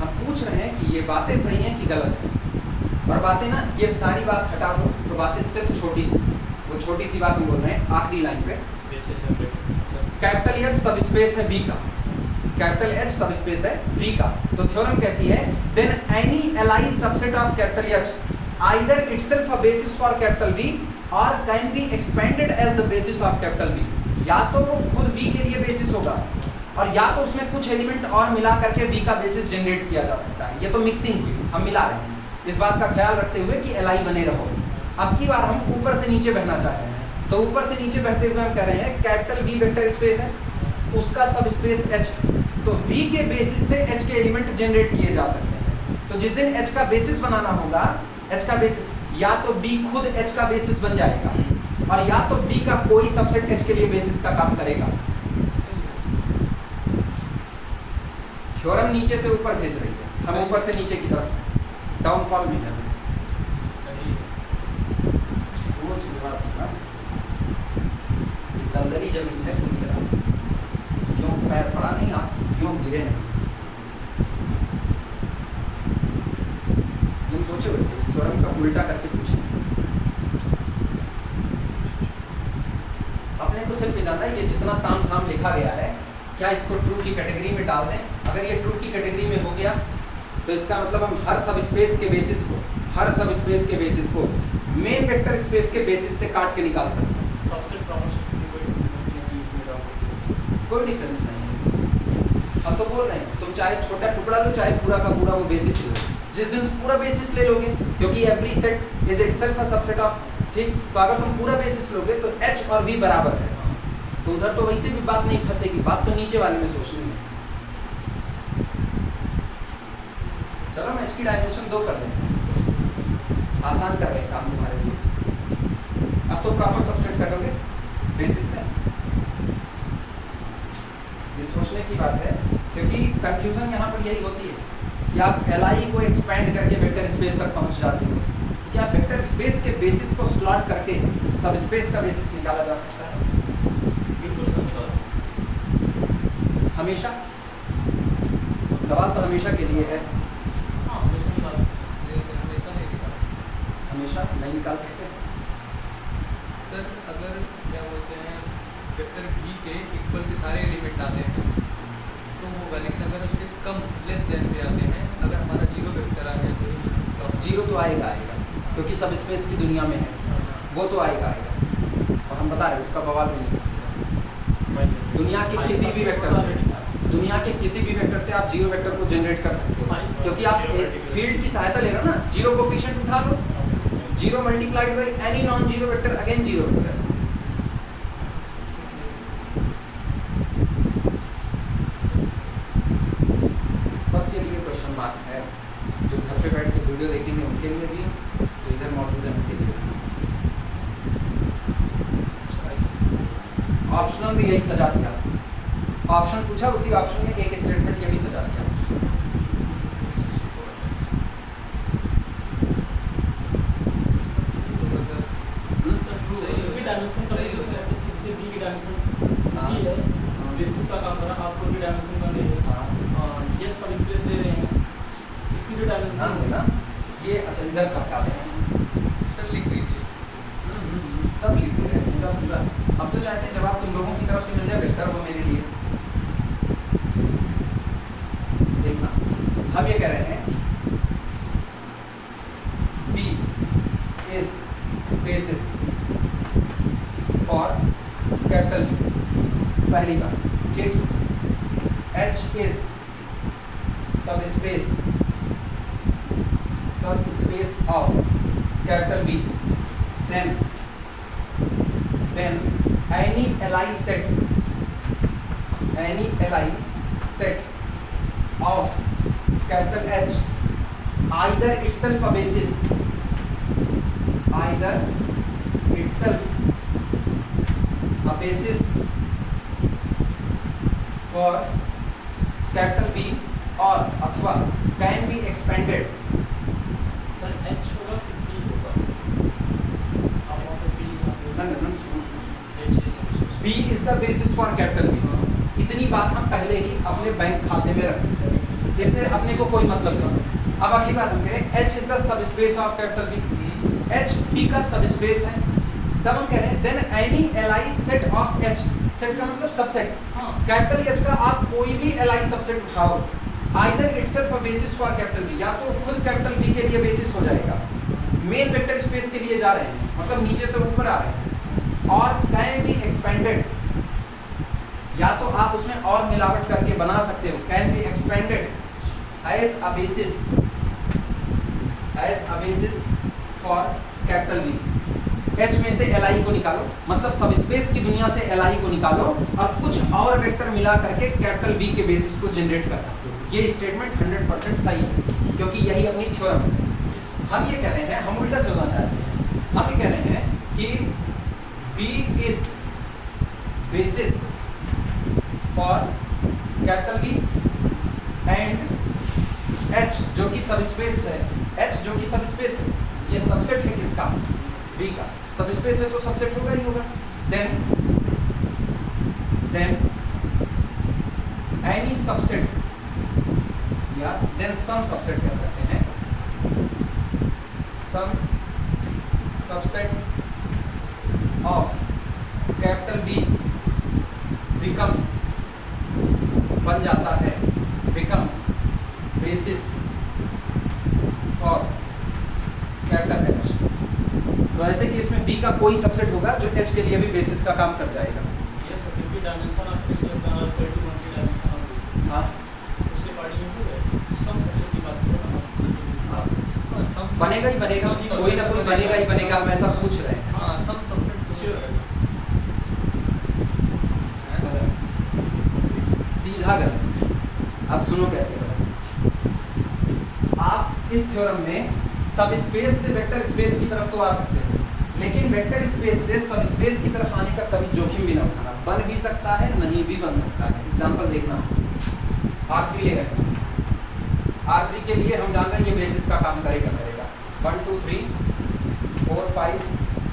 हम पूछ रहे हैं कि ये बातें सही हैं कि गलत है, और बातें ना, ये सारी बात हटा दो तो बातें सिर्फ छोटी सी, वो छोटी सी बात हम बोल रहे हैं आखिरी लाइन पे। कैपिटल H सब स्पेस है V का, कैपिटल H सब स्पेस है V का, तो थ्योरम कहती है then any Li subset of capital H either itself a basis for capital V or can be expanded as the basis of capital V। या तो वो खुद V के लिए बेसिस होगा और या तो उसमें कुछ एलिमेंट और मिला करके V का बेसिस जनरेट किया जा सकता है। ये तो मिक्सिंग हुई, हम मिला रहे हैं, इस बात का ख्याल रखते हुए कि Li बने रहो। अब की बार हम ऊपर से नीचे बहना चाह रहे हैं, तो ऊपर से नीचे बहते हुए हम कह रहे हैं कैपिटल V वेक्टर स्पेस है, उसका सब स्पेस H, तो V के बेसिस से H के एलिमेंट जनरेट किए जा सकते हैं। तो जिस दिन H का बेसिस बनाना होगा, H का बेसिस या तो B खुद H का बेसिस बन जाएगा और या तो B का कोई सबसेट H के लिए बेसिस का काम करेगा। थ्योरम नीचे से ऊपर भेज रही है, हम ऊपर से नीचे की तरफ डाउनफॉल में है। दलदली जमीन है पूरी तरह से, क्यों पैर पड़ा नहीं, आप क्यों गिरे नहीं। तुम सोचे हुए थे इस थ्योरम का उल्टा करके पूछे, अपने को सिर्फ जानना है ये जितना ताम झाम लिखा गया है क्या इसको ट्रू की कैटेगरी में डाल दें। अगर ये ट्रू की कैटेगरी में हो गया तो इसका मतलब हम हर सब स्पेस के बेसिस को मेन वेक्टर स्पेस के बेसिस से काट के निकाल सकते हैं। कोई डिफरेंस नहीं है। अब तो बोल रहे हैं तुम चाहे छोटा टुकड़ा लो चाहे पूरा का पूरा वो बेसिस लो, जिस दिन तुम पूरा बेसिस ले लोगे, क्योंकि every set is itself a subset of, ठीक, तो अगर तुम पूरा बेसिस लोगे तो H और V बराबर है, तो उधर तो वैसे भी बात नहीं फंसेगी, बात तो नीचे वाले में सोचनी है। चलो हम H की डायमेंशन 2 कर देते हैं, आसान कर रहे हैं काम तुम्हारे लिए। अब तो प्रॉपर सबसेट करोगे बेसिस से, ये सोचने की बात है, क्योंकि कंफ्यूजन यहाँ पर यही होती है कि आप Li को एक्सपेंड करके वेक्टर स्पेस तक पहुँच जाते हो, क्या वेक्टर स्पेस के बेसिस को स्लॉट करके सब स्पेस का बेसिस निकाला जा सकता है? हमेशा सवाल तो हमेशा के लिए है, हमेशा नहीं निकाल सकते सर। अगर क्या बोलते हैं वेक्टर V के इक्वल के सारे एलिमेंट आते हैं तो होगा, लेकिन अगर उसके कम लेस देन पे आते हैं, अगर हमारा जीरो वेक्टर आ जाए तो जीरो तो आएगा क्योंकि सब स्पेस की दुनिया में है, वो तो आएगा और हम बता रहे हैं उसका बवाल भी नहीं कर सकते। दुनिया के किसी भी वेक्टर से आप जीरो वेक्टर को जनरेट कर सकते हो, क्योंकि आप फील्ड की सहायता ले रहे हो ना, जीरो कोफिशिएंट उठा लो, zero multiplied by any non zero vector again zero vector. सबके लिए क्वेश्चन मार्क है, जो घर पे ऑप्शनल में यही सजा दिया, ऑप्शन पूछा उसी ऑप्शन में एक स्टेटमेंट ये भी सजा दिया। डायमेंशन का जैसे बी की डायमेंशन हाँ। बी है, बेसिस का काम कर रहा है, आपको भी डायमेंशन बन रही है, ये सब स्पेस ले रहे हैं, इसकी जो ध्यान डायमेंशन देना ये, अच्छा इधर कटकाते हैं, सर लिख दीजिए। सब लिख दे रहे हैं पूरा पूरा। अब तो चाहते हैं जवाब तुम लोगों की तरफ से मिल जाए, बेहतर हो मेरे लिए। देखना हम ये कह रहे हैं B is basis for capital B, पहली बात, ठीक। H is subspace of capital B, then any Li set of capital H, either itself a basis for capital B और अथवा can be expanded। Sir H होगा कि बी होगा, आप वहाँ पे B B is the basis for capital B। इतनी बात हम पहले ही अपने बैंक खाते में रखते हैं, इससे अपने को कोई मतलब नहीं। अब अगली बात हम कह रहे हैं H is the subspace of capital B, H B का सबस्पेस है, तब हम कह रहे हैं then any Li set of H, set का मतलब सबसेट, कैपिटल H का आप कोई भी Li सबसेट उठाओ, either itself a basis for capital B, या तो खुद कैपिटल B के लिए बेसिस हो जाएगा, मेन वेक्टर स्पेस के लिए जा रहे हैं, मतलब नीचे से ऊपर आ रहे हैं, और कैन बी एक्सपेंडेड, या तो आप उसमें और मिलावट करके बना सकते हो, can be expanded as a basis for capital B। H में से Li को निकालो, मतलब सबस्पेस की दुनिया से Li को निकालो और कुछ और वेक्टर मिला करके कैपिटल B के बेसिस को जनरेट कर सकते हो। ये स्टेटमेंट 100% सही है, क्योंकि यही अपनी थ्योरम है। हम ये कह रहे हैं, हम उल्टा चलना चाहते हैं, हम ये कह रहे हैं कि B is basis for capital B and H जो कि सबस्पेस है, H जो कि सबस्पेस है, ये सबसेट है किसका? B का। सबस्पेस है तो सबसेट होगा ही होगा। देन एनी सबसेट या देन सम सबसेट कह सकते हैं, some subset of capital B becomes, बन जाता है, becomes basis for capital H। तो ऐसे केस में B का कोई सबसेट होगा जो H के लिए भी बेसिस का काम कर जाएगा। ये सर भी डायमेंशन आप इसके ऊपर इक्वल टू 1 डायमेंशन होगी, हाँ उसके पार्टी में हो गए सम सेट की बात करो ना, बनेगा ही बनेगा, कोई ना कोई बनेगा ही बनेगा, हम ऐसा पूछ रहे हैं। हाँ सम सबसेट सीधा गलत। अब सुनो कैसे गलत। आप इस थ्योरम में सबस्पेस से वेक्टर स्पेस की तरफ तो आ सकते हैं, लेकिन वेक्टर स्पेस से सबस्पेस की तरफ आने का कभी जोखिम भी ना उठाना, बन भी सकता है नहीं भी बन सकता है। एग्जांपल देखना, R3 ले रहे हैं, R3 के लिए हम जान रहे हैं ये बेसिस का काम करेगा 1 2 3 4 5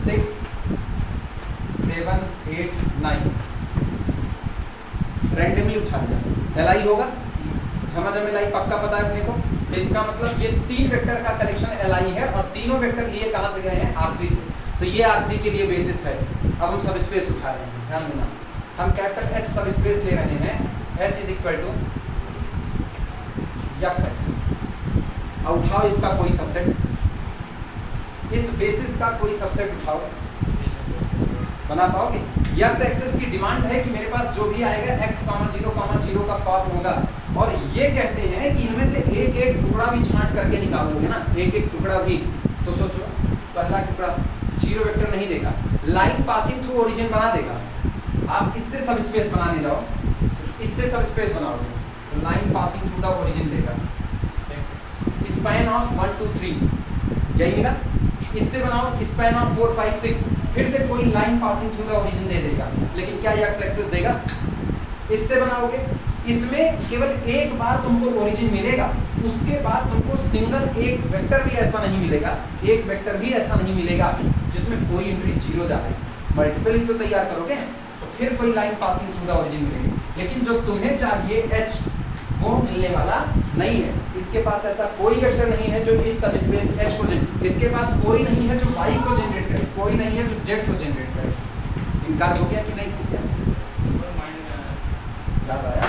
6 7 8 9 रैंडमली उठा लिया, Li होगा, झमाझम Li पक्का पता है अपने को, तो इसका मतलब ये तीन वेक्टर का कलेक्शन Li है और तीनों वेक्टर लिए कहाँ से गए हैं? R3 से, तो ये R3 के लिए बेसिस है। अब हम सब स्पेस उठा रहे हैं, ध्यान देना, हम कैपिटल H सब स्पेस ले रहे हैं, H is equal to x axis, अब उठाओ इसका कोई सबसेट, इस बेसिस का कोई सबसेट उठाओ, बना पाओगे? x एक्सिस की डिमांड है कि मेरे पास जो भी आएगा x, 0, का फॉर्म होगा, और ये कहते हैं कि इनमें से एक एक टुकड़ा भी छांट करके निकालोगे ना, एक एक टुकड़ा भी, तो सोचो पहला टुकड़ा 0 वेक्टर नहीं देगा, लाइन पासिंग थ्रू ओरिजिन बना देगा। आप इससे सब स्पेस बनाने जाओ, इससे सब स्पेस बनाओगे तो line passing through the origin देगा, स्पैन ऑफ 1 2 3, यही मिला। इससे बनाओ स्पैन ऑफ 4 5 6, फिर से कोई line passing through the origin दे देगा, लेकिन क्या एक्स एक्सिस देगा? इससे बनाओगे, इसमें केवल एक बार तुमको ओरिजिन मिलेगा, उसके बाद तुमको सिंगल एक वेक्टर भी ऐसा नहीं मिलेगा, एक वेक्टर भी ऐसा नहीं मिलेगा जिसमें कोई एंट्री जीरो जा रही। मल्टीपल ही तो तैयार करोगे तो फिर कोई line passing through the origin मिलेगी, लेकिन जो तुम्हें चाहिए एच वो मिलने वाला नहीं है। इसके पास ऐसा कोई वेक्टर नहीं है जो इस सब स्पेस एच को जनरेट, इसके पास कोई नहीं है जो वाई को जनरेट करे, कोई नहीं है जो जेड को जनरेट करे। इनकार हो गया कि नहीं हो गया? याद आया?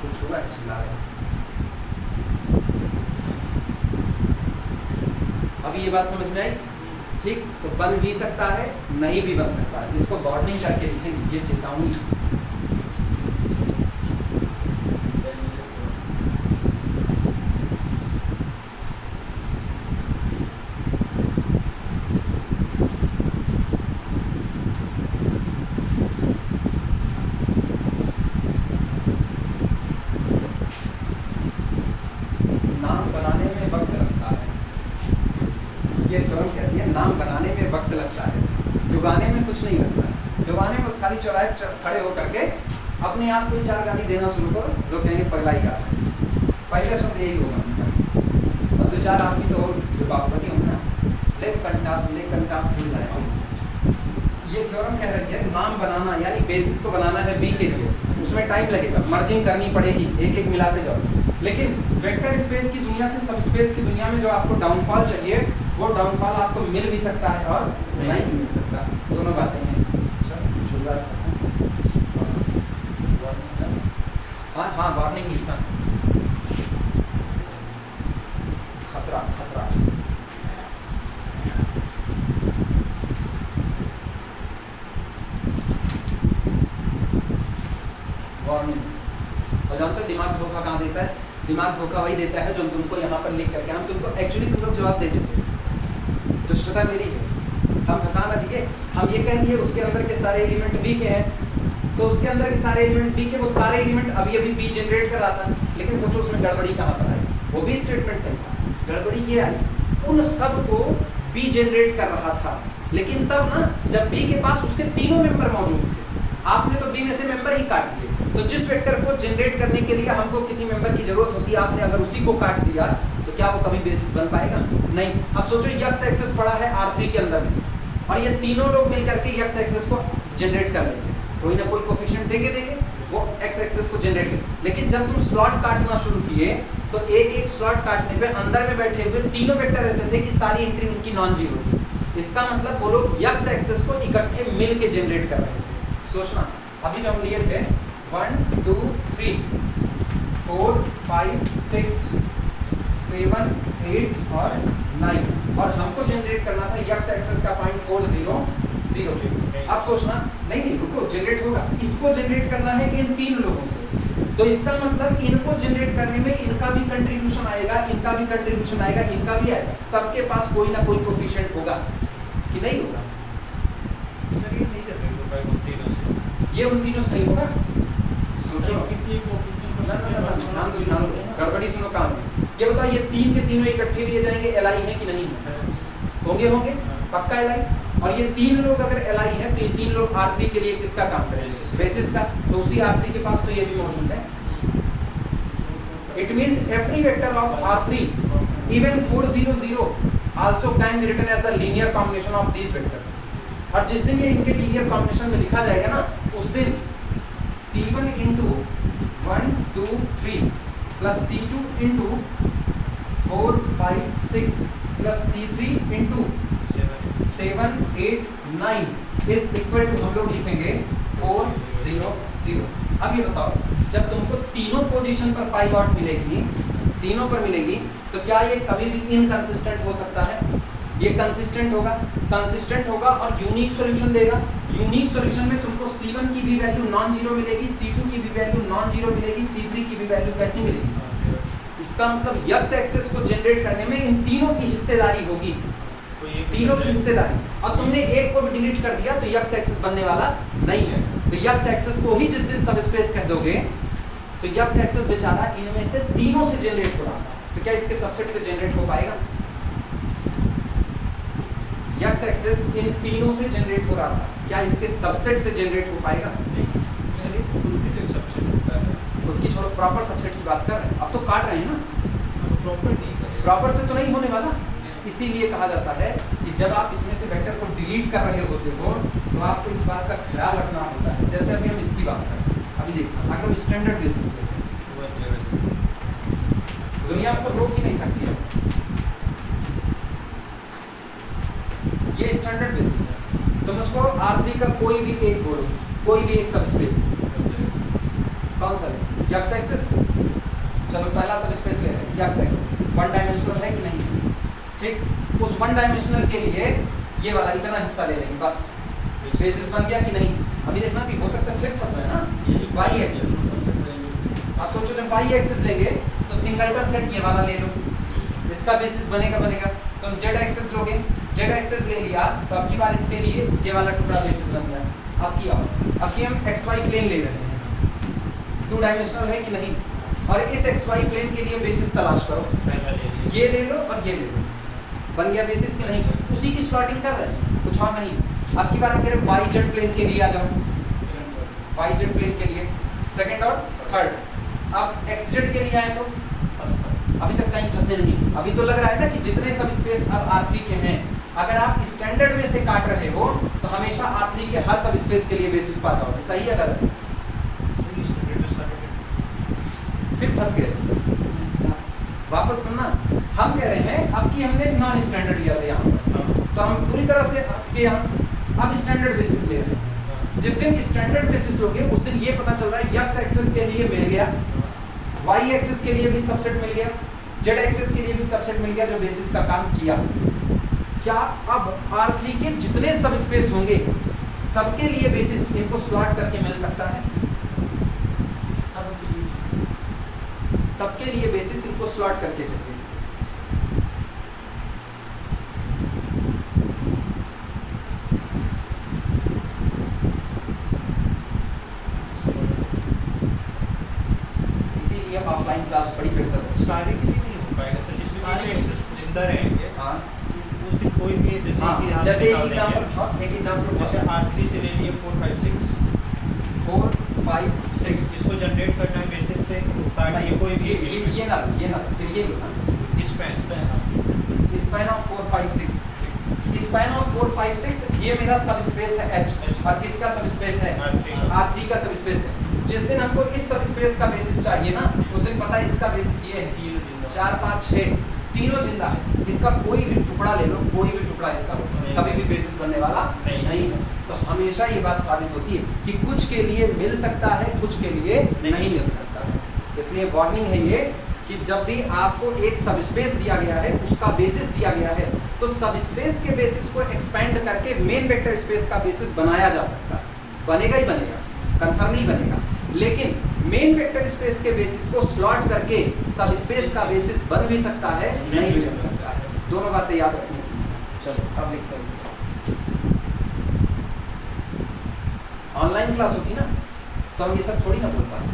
कुछ हुआ चिल्ला रहे? अभी ये बात समझ में आई? ठीक, तो बन भी सकता है, नहीं भी बन सकता है, इसको वार्निंग करके लिखेंगे, ये चेतावनी। नाम बनाने में वक्त लगता है, ये थ्योरम कहती है नाम बनाने में वक्त लगता है, डुबाने में कुछ नहीं लगता है। डुबाने में बस खाली चौराहे खड़े होकर के अपने आप को चार गाली देना शुरू करो, लोग कहेंगे पगलाई का पहले शब्द यही होगा उनका। और दो चार आदमी तो जो बागवती होंगे ना, ले कंटा भूल जाएगा। ये थ्योरम कह रही है कि नाम बनाना यानी बेसिस को बनाना है बी के लिए, उसमें टाइम लगेगा, मर्जिंग करनी पड़ेगी, एक एक मिलाते जाओ। लेकिन वेक्टर स्पेस की दुनिया से सब स्पेस की दुनिया में जो आपको डाउनफॉल चाहिए वो डाउनफॉल आपको मिल भी सकता है और नहीं भी मिल सकता, दोनों बातें हैं। शुरुआत हाँ हाँ वार्निंग लिखना, खतरा खतरा। वार्निंग। और जानते हो दिमाग धोखा कहाँ देता है? दिमाग धोखा वही देता है जो हम तुमको यहाँ पर लिख करके, हम तुमको एक्चुअली तुम लोग जवाब दे चुके, दुष्टता मेरी है, हम फंसा ना दिए, हम ये कह दिए उसके अंदर के सारे एलिमेंट बी के हैं, तो उसके अंदर के सारे एलिमेंट बी के, वो सारे एलिमेंट अभी अभी बी जनरेट कर रहा था, लेकिन सोचो उसमें गड़बड़ी कहाँ पर आई? वो भी स्टेटमेंट सही था, गड़बड़ी ये आई उन सब को बी जनरेट कर रहा था, लेकिन तब ना जब बी के पास उसके तीनों मेंबर मौजूद थे, आपने तो बी में से मेंबर ही काट दिए, तो जिस वेक्टर को जनरेट करने के लिए हमको किसी मेंबर की जरूरत होती है, आपने अगर उसी को काट दिया तो क्या वो कभी बेसिस बन पाएगा? नहीं। अब सोचो एक्स एक्सेस पड़ा है R3 के अंदर में, और ये तीनों लोग मिलकर के एक्स एक्सेस को जनरेट कर लेंगे, कोई ना कोई कोफिशिएंट देंगे वो एक्स एक्सेस को जनरेट कर। लेकिन जब तुम स्लॉट काटना शुरू किए तो एक एक स्लॉट काटने पे अंदर में बैठे हुए तीनों वेक्टर ऐसे थे कि सारी एंट्री उनकी नॉन जीरो थी। इसका मतलब वो लोग एक्स एक्सेस को इकट्ठे मिल के जनरेट कर रहे थे। सोचना, अभी जो हम लिए थे 1 2 3 4 5 6 7 8 और 9, और हमको जनरेट करना था एक्स एक्सेस का पॉइंट 4 0 0। अब सोचना, नहीं रुको, जनरेट होगा, इसको जनरेट करना है इन तीन लोगों से, तो इसका मतलब इनको जनरेट करने में इनका भी कंट्रीब्यूशन आएगा, इनका भी कंट्रीब्यूशन आएगा, इनका भी आएगा, सबके पास कोई ना कोई कोफिशिएंट होगा कि नहीं होगा? सर ये नहीं जनरेट होगा उन तीनों से, ये उन तीनों से नहीं होगा। सोचो, किसी को गड़बड़ी सुनो काम में। ये बताओ, ये तीन के तीनों इकट्ठे लिए जाएंगे, एलआई है कि नहीं है? होंगे होंगे, पक्का एलआई। और ये तीन लोग अगर एलआई है तो ये तीन लोग R3 के लिए किसका काम करेंगे? बेसिस का। तो उसी R3 के पास तो ये भी मौजूद है। It means every vector of R3 even 4 0 0 also can be written as the linear combination of these vector. और जिस दिन ये इनके लीनियर कॉम्बिनेशन में लिखा जाएगा ना, उस दिन C1 into 1 2 3 plus C2 into 4 5 6 plus C3 into 7 8 9 is equal to, हम लोग लिखेंगे 4 0 0। अब ये बताओ, जब तुमको तीनों पोजीशन पर पाइवॉट मिलेगी, तीनों पर मिलेगी, तो क्या ये कभी भी इनकंसिस्टेंट हो सकता है? ये कंसिस्टेंट होगा, कंसिस्टेंट होगा और यूनिक सॉल्यूशन देगा। यूनिक सॉल्यूशन में तुमको C1 की भी वैल्यू नॉन जीरो मिलेगी, C2 की भी वैल्यू नॉन जीरो मिलेगी, C3 की भी वैल्यू कैसी मिलेगी? इसका मतलब एक्स एक्सेस को जनरेट करने में इन तीनों की हिस्सेदारी होगी, तीनों की हिस्सेदारी। और तुमने एक को भी डिलीट कर दिया तो एक्स एक्सेस बनने वाला नहीं है। तो एक्स एक्सेस को ही जिस दिन सब स्पेस कह दोगे तो तो यक्स एक्सेस बेचारा इनमें से तीनों से जनरेट हो रहा था, तो क्या इसके सबसेट से जनरेट हो पाएगा? यक्स एक्सेस इन तीनों से जनरेट हो रहा था, क्या इसके सबसेट से जनरेट हो पाएगा? चलिए खुद भी तो एक सबसेट होता है। खुद की छोड़ो, प्रॉपर सबसेट की बात कर रहे हैं, अब तो काट रहे हैं ना, प्रॉपर नहीं करेगा। प्रॉपर से तो नहीं होने वाला। इसीलिए कहा जाता है कि जब आप इसमें से वेक्टर को डिलीट कर रहे होते हो तो आपको इस बात का ख्याल रखना होता है। जैसे अभी हम इसकी बात करें, अभी देखो अगर हम स्टैंडर्ड बेसिस लेते हैं, दुनिया आपको रोक ही नहीं सकती है, ये स्टैंडर्ड बेसिस है। तो मुझको R3 का कोई भी एक बोलो, कोई भी एक सबस्पेस, कौन सा ले? यक्स एक्सेस, चलो पहला सबस्पेस ले रहे हैं, यक्स एक्सेस वन डायमेंशनल है कि नहीं? ठीक, उस वन डायमेंशनल के लिए ये वाला इतना हिस्सा ले लेंगे बस, बेसिस बन गया कि नहीं? अभी देखना भी हो सकता है फ्लिप फंसा है ना, वाई एक्सेस। आप सोचो जब वाई एक्सेस लेंगे तो सिंगलटन सेट ये वाला ले लो, इसका बेसिस बनेगा। तो जेड एक्सेस लोगे, जेड एक्सेस ले लिया तो अब की बार इसके लिए ये वाला टुकड़ा बेसिस बन गया। अब की हम एक्स वाई प्लेन ले रहे हैं, टू डायमेंशनल है कि नहीं? और इस एक्स वाई प्लेन के लिए बेसिस तलाश करो, ये ले लो और ये ले लो, बन गया बेसिस कि नहीं? उसी की स्लॉटिंग कर रहे हैं, कुछ और नहीं। अब की बार अगर वाई जेड प्लेन के लिए आ जाओ, वाई जेड प्लेन के लिए सेकंड और थर्ड। अब एक्स जेड के लिए आए तो अभी तक कहीं फंसे नहीं। अभी तो लग रहा है ना कि जितने सब स्पेस अब R3 के हैं, अगर आप स्टैंडर्ड में से काट रहे हो तो हमेशा R3 के हर सब स्पेस के लिए बेसिस पा जाओगे। सही है गलत? फिर फंस गए। वापस सुनना, हम कह रहे हैं अब कि हमने नॉन स्टैंडर्ड लिया था यहाँ पर, तो हम पूरी तरह से आपके यहाँ अब स्टैंडर्ड बेसिस ले रहे हैं। जिस दिन स्टैंडर्ड बेसिस लोगे उस दिन ये पता चल रहा है यक्स एक्सेस के लिए मिल गया, वाई एक्सेस के लिए भी सबसेट मिल गया, जेड एक्सेस के लिए भी सबसेट मिल गया जो बेसिस का काम किया। क्या अब R3 के जितने सब स्पेस होंगे सबके लिए बेसिस इनको स्लॉट करके मिल सकता है? सबके लिए बेसिस इनको स्लॉट करके चाहिए। इसीलिए ऑफलाइन क्लास बड़ी बेहतर है। सारे के लिए नहीं हो पाएगा सर, जिसमें सारे भी एक्सेस जिंदा रहेंगे। हाँ, उस दिन कोई भी जैसे हाँ, कि यहाँ से जैसे एक निकाल देंगे। एग्जांपल, एक एग्जांपल जैसे R3 से ले लिए 4 5 6 4 5 6 इसको जनरेट करना है बेसिस से, ताकि ये कोई भी ये ना फिर ये लो ना, स्पैन ऑफ 4 5 6, स्पैन ऑफ 4 5 6 ये मेरा सब स्पेस है H, और किसका सब स्पेस है? R3 का सब स्पेस है। जिस दिन हमको इस सब स्पेस का बेसिस चाहिए ना, उस दिन पता है इसका बेसिस ये है 4 5 6, तीनों जिंदा है। इसका कोई भी टुकड़ा ले लो, कोई भी टुकड़ा इसका कभी भी बेसिस बनने वाला नहीं है। तो हमेशा ये बात साबित होती है कि कुछ के लिए मिल सकता है, कुछ के लिए नहीं मिल सकता है। इसलिए वार्निंग है ये कि जब भी आपको एक सबस्पेस दिया गया है, उसका बेसिस दिया गया है, तो सबस्पेस के बेसिस को एक्सपेंड करके मेन वेक्टर स्पेस का बेसिस बनाया जा सकता है। बनेगा ही बनेगा, कंफर्म नहीं बनेगा, लेकिन मेन वेक्टर स्पेस के बेसिस को स्लॉट करके सबस्पेस का बेसिस बन भी सकता है, नहीं भी बन सकता है। दोनों बातें याद रखनी चाहिए। चलो अब लिखते हैं इसको। ऑनलाइन क्लास होती ना तो हम ये सब थोड़ी ना बोल पाते,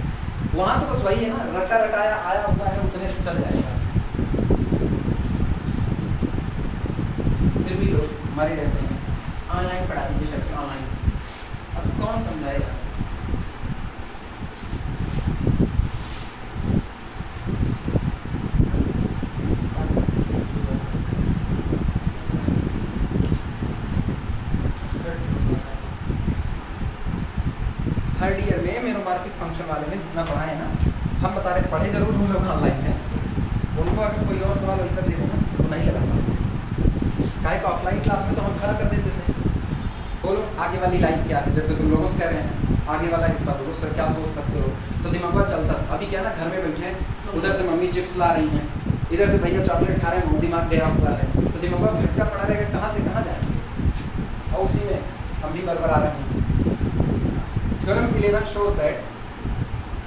वहाँ तो बस वही है ना, रटा रटाया आया हुआ है, उतने से चल जाएगा। फिर भी लोग मरे रहते हैं, ऑनलाइन पढ़ा दीजिए सर, ऑनलाइन। अब कौन समझाएगा? थर्ड ईयर में मेरोमॉर्फिक फंक्शन वाले में जितना पढ़ा है ना, हम बता रहे पढ़े जरूर वो लोग ऑनलाइन है, उनको अगर कोई और सवाल वैसा दे देना तो नहीं लगा पाता। काहे का ऑफलाइन क्लास में तो हम खड़ा कर देते थे, बोलो आगे वाली लाइन क्या है, जैसे तुम लोगों से कह रहे हैं आगे वाला हिस्सा बोलो सर, क्या सोच सकते हो, तो दिमाग चलता। अभी क्या ना, घर में बैठे हैं, उधर से मम्मी चिप्स ला रही हैं, इधर से भैया चॉकलेट खा रहे हैं, दिमाग गया हुआ है, तो दिमाग भटका पड़ा रहेगा, कहाँ से कहाँ जाए। और उसी में हम भी बरबर आ रहे हैं। Theorem 11 shows that,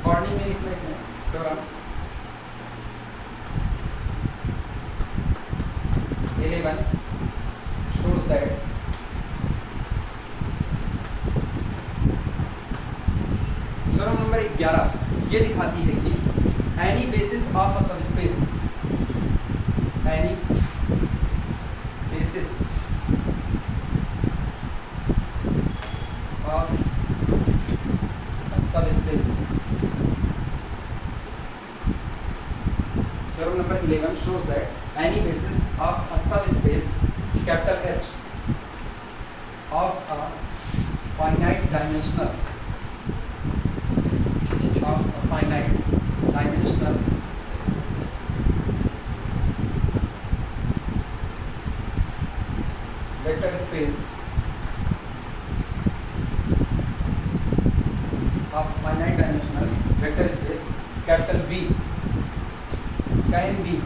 बॉर्डिंग में लिखना इसमें theorem 11 shows that theorem number 11 ये दिखाती है any basis of a subspace, any basis of a subspace. Theorem number 11 shows that any basis of a subspace capital H of a finite dimensional vector space capital V can be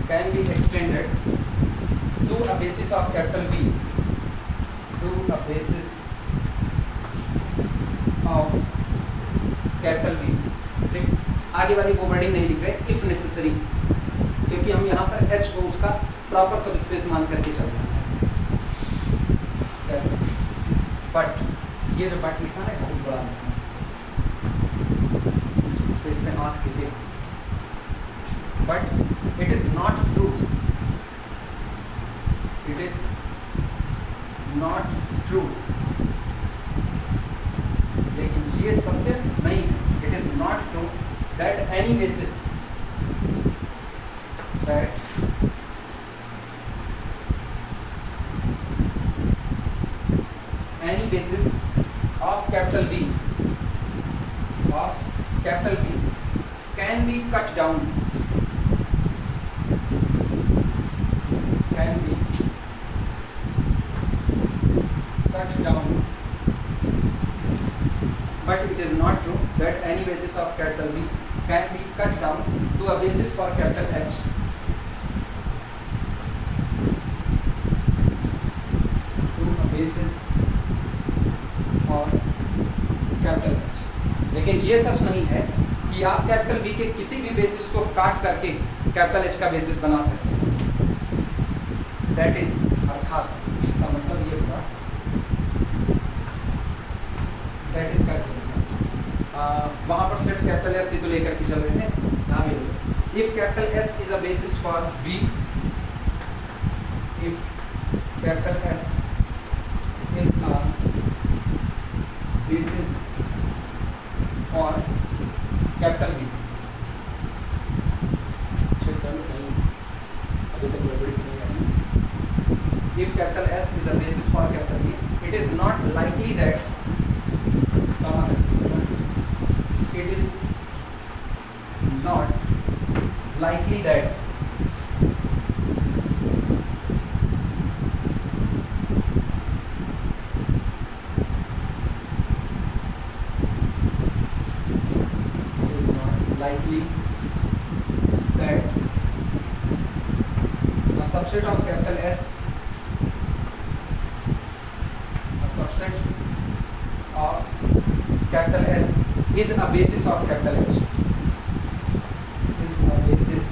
can be extended to a basis of capital V, to a basis of capital V. ठीक, आगे वाली वो वर्डिंग नहीं लिख रहे इफ नेसेसरी, क्योंकि हम यहाँ पर H को उसका प्रॉपर सब स्पेस मान करके चल रहे हैं। बट ये जो बट लिखा है बहुत बड़ा लिखा है, स्पेस में आँख दिखे, but it is not true, it is not true, लेकिन ये सत्य नहीं है। It is not true that any basis of capital V can be cut down, but it is not true that any basis of capital V can be cut down to a basis for capital H, for capital H। लेकिन ये सच नहीं है कि आप कैपिटल V के किसी भी बेसिस को काट करके कैपिटल H का बेसिस बना सकते हैं। दैट इज अर्थात इसका मतलब ये हुआ, दैट इज का वहां पर सेट कैपिटल S तो लेकर के चल रहे थे, यहाँ भी if capital S is a basis for V, if capital S is a basis for capital V। अभी तक गड़बड़ी नहीं आई। If capital S is a basis for capital V, it is not likely that it is not likely that a subset of capital S, a subset of capital S is a basis of capital H, is a basis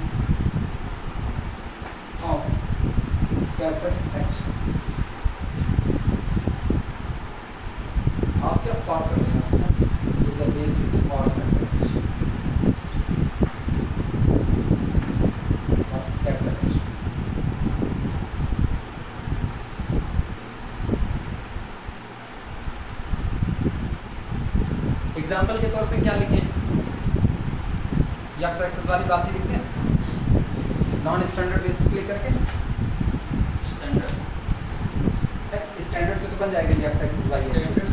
of capital H। आप क्या फॉर कर रहे हैं? is a basis for capital H, capital H। Example के तौर पे क्या लिखें? एक्स एक्सेस वाली बात ही लिखते हैं, नॉन स्टैंडर्ड बेसिस लेकर के। स्टैंडर्ड से तो बन जाएगा X axis Y axis,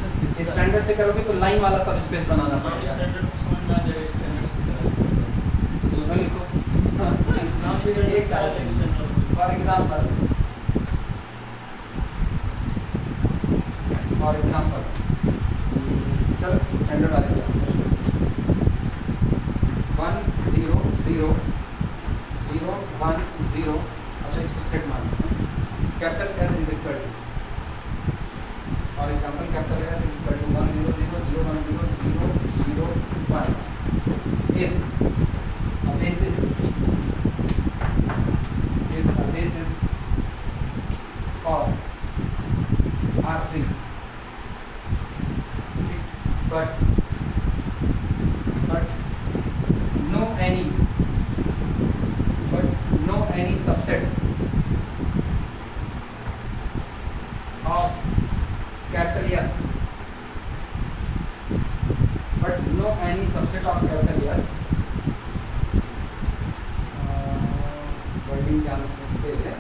standard से करोगे तो लाइन वाला सब स्पेस बनाना पड़ेगा। तो दोनों लिखो। फॉर एग्जाम्पल चलो स्टैंडर्ड वाले 1 0 0 0 1 0। अच्छा इसको सेट मान capital S is equal to, for example capital S is equal to 1 0 0 0 1 0 0 0 1 is a basis for R3, but no any subset of capital S, but no any subset of capital S, wording क्या लिखते हैं,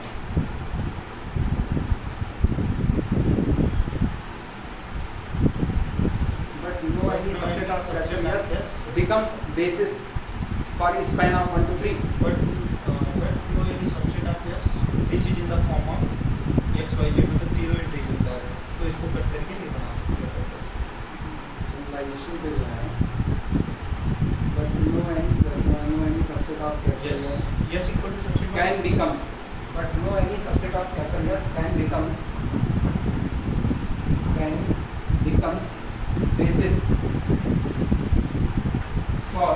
but no any subset of capital S becomes basis for span of 1 to 3. But no any subset of S which is in the form of x y z, मतलब तीनों इंटीजर का है, तो इसको कट करके नहीं बना सकते हैं। जनरलाइजेशन पे जो है, but no any subset of capital S yes equal to subset can becomes, but no any subset of capital S can becomes basis for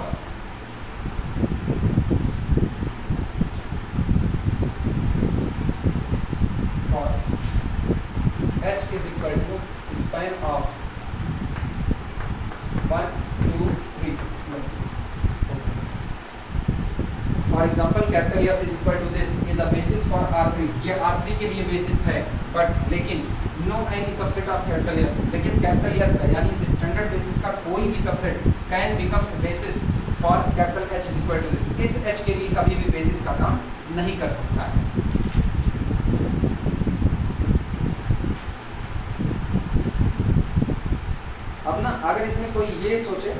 H is equal to span of 1, 2, 3. For example, capital S is equal to this is a basis for R3. ये R3 के लिए बेसिस है, बट लेकिन no any subset of capital S, लेकिन कैपिटल S का यानी इस स्टैंडर्ड बेसिस का कोई भी subset can becomes basis for capital H is equal to this. इस H के लिए कभी भी बेसिस का काम नहीं कर सकता है। अब ना अगर इसमें कोई ये सोचे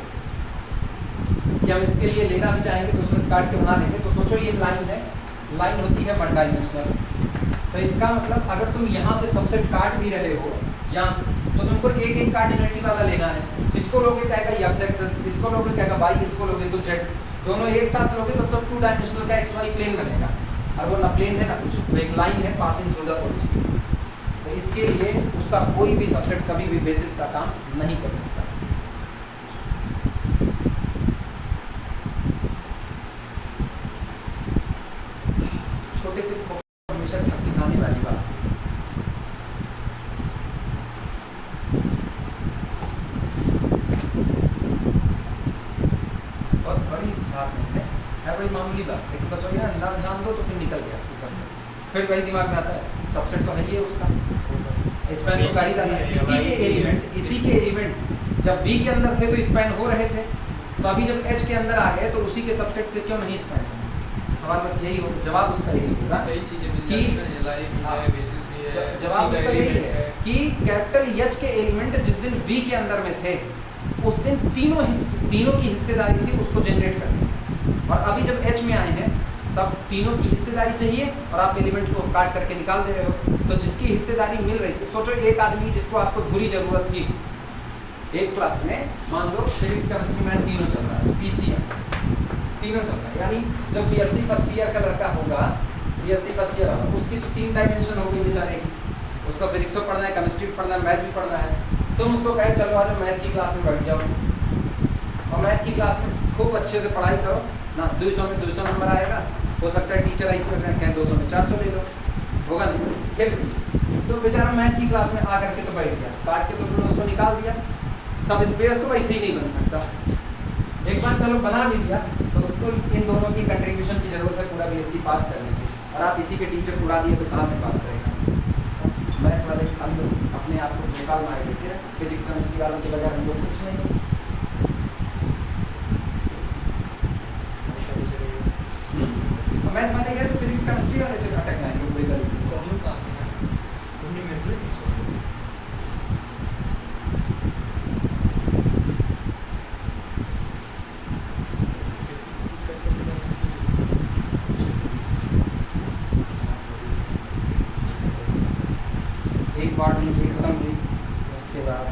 कि हम इसके लिए लेना भी चाहेंगे तो उसमें काट के बना लेंगे, तो सोचो ये लाइन है, लाइन होती है 1 डायमेंशनल, तो इसका मतलब अगर तुम यहाँ से सबसेट काट भी रहे हो यहाँ से, तो तुमको एक एक कार्डिनलिटी वाला लेना है। इसको लोगे कहेगा x एक्सिस, इसको लोगे कहेगा y, इसको लोगे तो z, दोनों एक साथ लोगे तब तो 2 डायमेंशनल का xy प्लेन बनेगा, और वो ना प्लेन है ना कुछ, वो एक लाइन है पासिंग थ्रू द ओरिजिन। तो इसके लिए उसका कोई भी सबसेट कभी भी बेसिस का काम नहीं कर सकता। छोटे से हमेशा ठिकाने वाली बात, बहुत बड़ी बात नहीं है बड़ी मामूली बात, लेकिन बस वही ना ध्यान दो तो फिर निकल गया ऊपर से, फिर वही दिमाग में आता है सबसेट तो है ही है उसका, स्पैन तो कर ही रहा है। इसी के एलिमेंट जब V के अंदर थे तो स्पैन हो रहे थे, तो अभी जब H के अंदर आ गए तो उसी के सबसेट से क्यों नहीं स्पैन होंगे? सवाल बस यही होगा, जवाब उसका यही होगा कि जवाब उसका यही है कि कैपिटल H के एलिमेंट जिस दिन V के अंदर में थे उस दिन तीनों की हिस्सेदारी थी उसको जनरेट करने, और अभी जब H में आए हैं तब तीनों की हिस्सेदारी चाहिए और आप एलिमेंट को काट करके निकाल दे रहे हो, तो जिसकी हिस्सेदारी मिल रही थी, सोचो एक आदमी जिसको आपको धुरी जरूरत थी, एक क्लास में मान लो फिजिक्स केमिस्ट्री मैथ तीनों चल रहा है, PCM तीनों चल रहा है, यानी जब BSc फर्स्ट ईयर का लड़का होगा, BSc फर्स्ट ईयर वाला, उसकी तो 3 डायमेंशन हो गई बेचारे की, उसको फिजिक्स भी पढ़ना है, केमिस्ट्री भी पढ़ना है, मैथ भी पढ़ना है, तुम उसको कहे चलो आज मैथ की क्लास में बैठ जाओ और मैथ की क्लास में खूब अच्छे से पढ़ाई करो ना, 200 में 200 नंबर आएगा, हो सकता है टीचर ऐसे कहें 200 में 400 ले लो, होगा नहीं, फिर तो बेचारा मैथ की क्लास में आ करके तो बैठ गया, काट के तो तुमने उसको निकाल दिया, सब स्पेस तो वैसे ही नहीं बन सकता, एक बार चलो बना भी दिया तो उसको इन दोनों की कंट्रीब्यूशन की जरूरत है पूरा BSc पास करने की, और आप इसी के टीचर उड़ा दिए तो कहाँ से पास करेगा? मैथ वाले खाली बस अपने आप को निकाल मार देते हैं, फिजिक्स केमिस्ट्री वालों के बगैर हमको कुछ नहीं है। मैथ वाले गए तो फिजिक्स केमिस्ट्री वाले फिर अटक जाएंगे पूरी तरीके से। एक बार ये खत्म हुई उसके बाद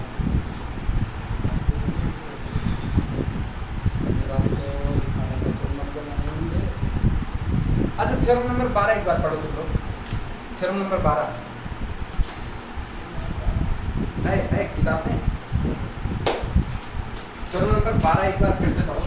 अच्छा थ्योरम नंबर 12 एक बार पढ़ो तुम लोग, थ्योरम नंबर 12 है किताब में, थ्योरम नंबर 12 एक बार फिर से पढ़ो।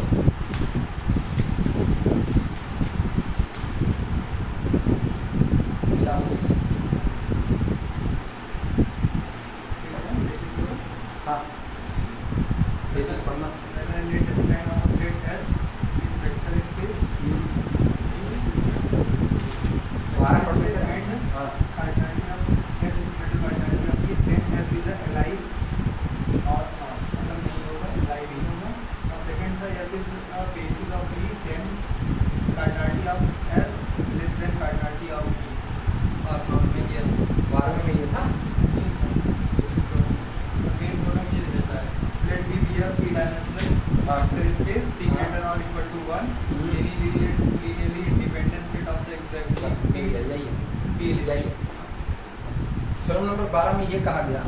नंबर 12 में ये कहा गया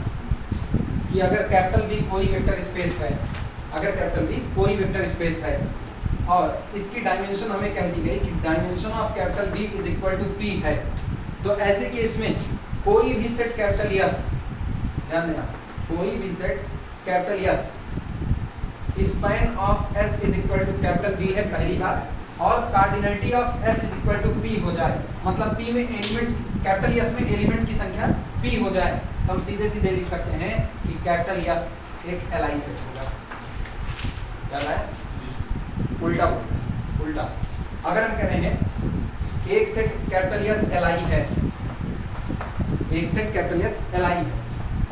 कि अगर कैपिटल बी कोई वेक्टर स्पेस है, अगर कैपिटल बी कोई वेक्टर स्पेस है और इसकी डायमेंशन हमें कह दी गई कि dimension of capital B is equal to P है, तो ऐसे केस में कोई भी सेट कैपिटल यस, ध्यान देना, कोई भी set capital S span of S is equal to capital B है पहली बात, और cardinality of S is equal to P हो जाए, मतलब पी में एलिमेंट, कैपिटल यस में एलिमेंट की संख्या पी हो जाए, तो हम सीधे सीधे लिख सकते हैं कि कैपिटल यस एक एलआई सेट होगा। क्या है? उल्टा उल्टा। अगर हम कह रहे हैं एक सेट कैपिटल यस एलआई है, एक सेट कैपिटल यस एलआई है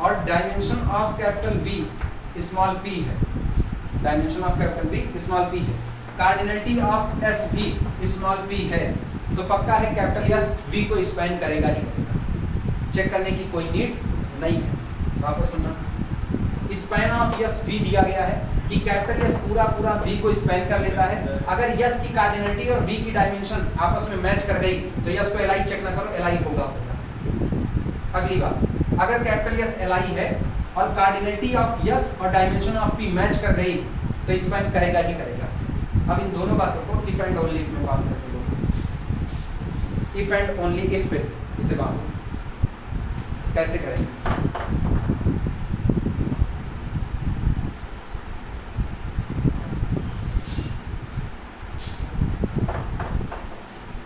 और dimension of capital B small P है, dimension of capital B small P है, कार्डिनलिटी ऑफ एस भी स्मॉल पी है, तो पक्का है कैपिटल एस वी को स्पैन करेगा ही करेगा, चेक करने की कोई नीड नहीं है। वापस सुनना, स्पैन ऑफ यस वी दिया गया है कि कैपिटल एस पूरा पूरा वी को स्पैन कर लेता है, अगर यस की कार्डिनलिटी और वी की डायमेंशन आपस में मैच कर गई तो यस को एलआई चेक ना करो, एलआई होगा। अगली बात, अगर कैपिटल एस एलआई है और कार्डिनलिटी ऑफ यस और डायमेंशन ऑफ पी मैच कर गई तो स्पैन करेगा ही करेगा। अब इन दोनों बातों को इफ एंड ओनली इफ में बात करते हो, इफ एंड ओनली इफ पे इसे बात कैसे करेंगे?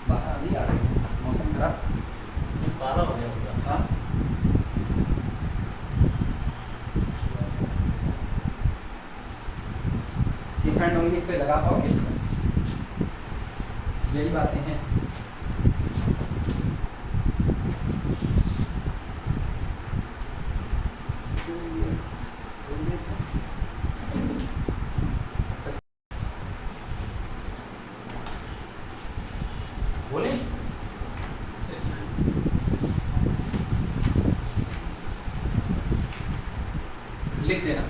बाहर नहीं आ रही, मौसम खराब, 12 हो गया पूरा। हाँ इफ एंड ओनली इफ पे लगा पाओगे, यही बातें हैं। बोले लिख देना,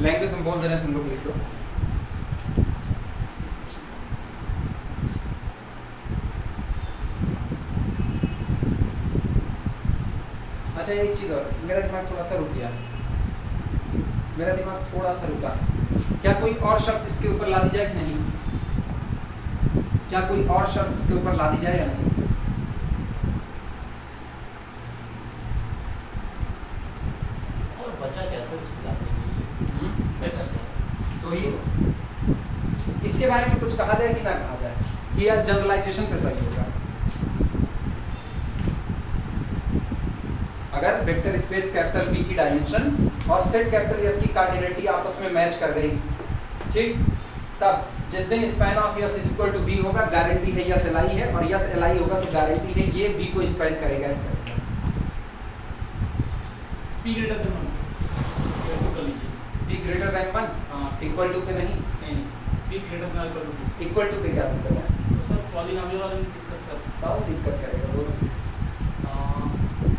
लैंग्वेज हम बोल दे रहे हैं, तुम लोग लिख लो। अच्छा एक चीज और, मेरा दिमाग थोड़ा सा रुक गया, मेरा दिमाग थोड़ा सा रुका, क्या कोई और शब्द इसके ऊपर ला दी जाए कि नहीं? क्या कोई और शब्द इसके ऊपर ला दी जाए या नहीं? और बचा कैसे उसको तो ये इसके बारे में कुछ कहा जाए कि ना कहा जाए, कि यार जनरलाइजेशन पे सही होगा। अगर वेक्टर स्पेस कैपिटल बी की डायमेंशन और सेट कैपिटल एस की कार्डिनलिटी आपस में मैच कर गई, ठीक, तब जिस दिन span of S is equal to B होगा, गारंटी है यस एलआई है, और यस एलआई होगा तो गारंटी है ये बी को स्पैन करेगा ही करेगा। पी ग्रेटर देन 1 कर लीजिए। पी ग्रेटर देन 1, हाँ इक्वल टू पे नहीं, नहीं, P greater than equal to equal to पे क्या दिक्कत है? तो सर पॉलिनोमियल वाले में दिक्कत कर सकता बताओ दिक्कत करेगा बोलो।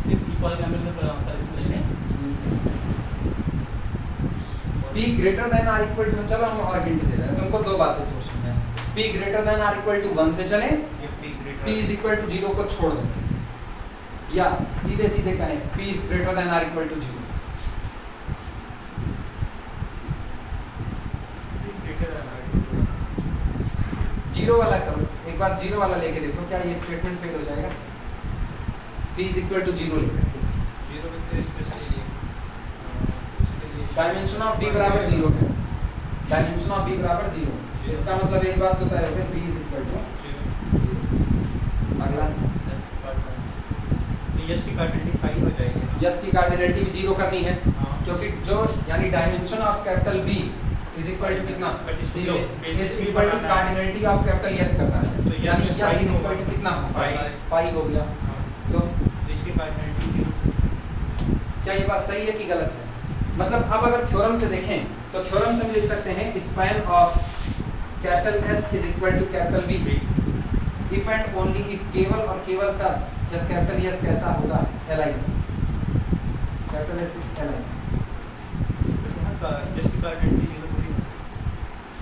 सिर्फ पी पॉलिनोमियल में कर इसमें लेने P greater than or equal to, चलो हम और हिंट दे रहे हैं तुमको, दो बातें सोचनी है। P greater than or equal to 1 से चलें, P इज इक्वल टू 0 को छोड़ दें, या सीधे सीधे कहें P is greater than or equal to 0। Zero वाला करो, एक बार जीरो वाला लेके देखो, क्या ये स्टेटमेंट फेल हो जाएगा? P इज इक्वल टू 0 लेकर डायमेंशन ऑफ b बराबर 0 है, डायमेंशन ऑफ b बराबर 0, इसका मतलब एक बात तो तय हो गई, b इज इक्वल टू 0। अगला यस की कार्डिनलिटी 5 हो जाएगी, यस की कार्डिनलिटी भी 0 करनी है, हाँ। क्योंकि जो यानी dimension of capital B is equal to कितना? 0 is equal to cardinality of capital S करना है, तो यानी S S is equal to कितना? 5 हो गया। तो इसकी कार्डिनलिटी क्या ये बात सही है कि गलत है? मतलब अब अगर थ्योरम से देखें तो थ्योरम से हम लिख सकते हैं span of capital S is equal to capital B if and only if, केवल और केवल तब जब कैपिटल S कैसा होगा? Li, capital S is Li। Yes की कार्डिनलिटी 0 थोड़ी है,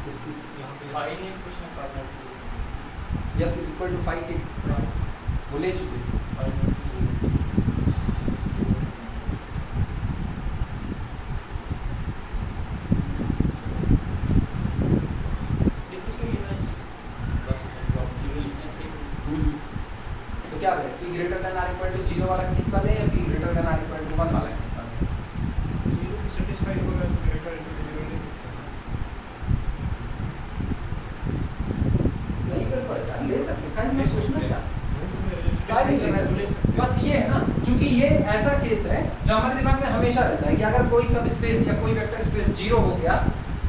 इसकी यहाँ पे पाई ने कुछ ना काटना S इज इक्वल टू 5 के वो ले चुके। है जो हमारे दिमाग में हमेशा रहता है कि अगर कोई सब स्पेस या कोई वेक्टर स्पेस जीरो हो गया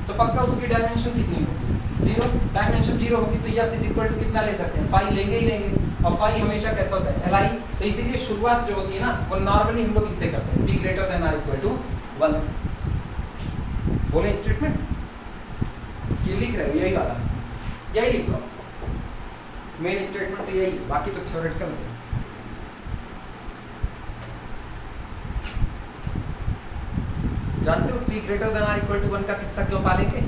तो पक्का उसकी डायमेंशन कितनी होगी, जीरो। डायमेंशन जीरो होगी तो यस इज इक्वल टू कितना ले सकते हैं, फाई लेंगे ही लेंगे, और फाई हमेशा कैसा होता है, एल आई। तो इसीलिए शुरुआत जो होती है ना वो नॉर्मली हम लोग इससे करते हैं, P greater than or equal to 1 से। बोले स्टेटमेंट ये लिख रहे हो, यही वाला, यही लिख लो, मेन स्टेटमेंट तो यही, बाकी तो थ्योरेटिकल है। जानते हो p greater than or equal to 1 का किस्सा क्यों पालेंगे,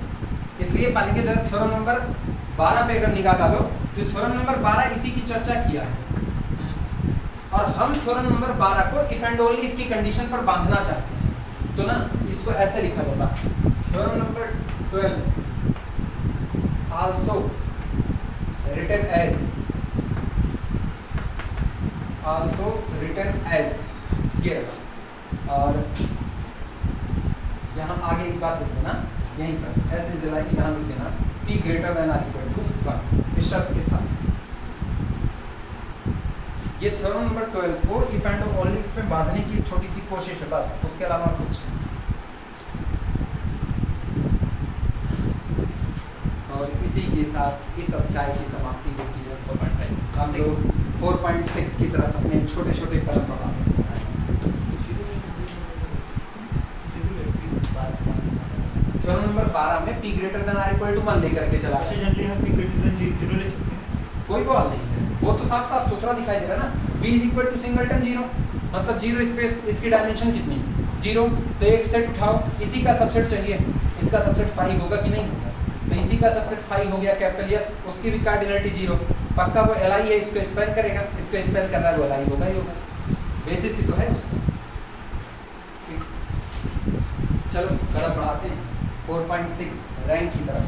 इसलिए पालेंगे जरा थ्योरम नंबर 12 पे अगर निगाह डालो तो थ्योरम नंबर 12 इसी की चर्चा किया है, और हम थ्योरम नंबर 12 को इफ एंड ओनली इफ की कंडीशन पर बांधना चाहते हैं। तो ना इसको ऐसे लिखा जाता, theorem number 12 also written as ये रहा, और यहाँ आगे एक बात लिख देना, यहीं पर ऐसे जिला की यहाँ लिख देना p greater than or equal to 1 इस शर्त के साथ। ये थ्योरम नंबर 12 को इफ एंड ओनली इफ में बांधने की छोटी सी कोशिश है बस, उसके अलावा कुछ। और इसी के साथ इस अध्याय की समाप्ति होती है। हम लोग 4.6 की तरफ अपने छोटे छोटे कदम बढ़ाते हैं। थ्योरम नंबर 12 में p greater than or equal to 1 लेकर के चला, वैसे जनरली हम p ग्रेटर देन 0 ले सकते हैं, कोई बॉल नहीं है, वो तो साफ साफ सुथरा दिखाई दे रहा है ना, v is equal to singleton 0, मतलब 0 स्पेस, इसकी डायमेंशन कितनी, 0। तो एक सेट उठाओ, इसी का सबसेट चाहिए, इसका सबसेट 5 होगा कि नहीं होगा, तो इसी का सबसेट 5 हो गया कैपिटल यस, उसकी भी कार्डिनलिटी 0, पक्का वो एल आई है, इसको स्पेल करेगा, इसको स्पेल कर रहा है वो एल आई होगा ही होगा, बेसिस ही तो है उसका। ठीक, चलो कदम बढ़ाते हैं 4.6 रैंक की तरफ।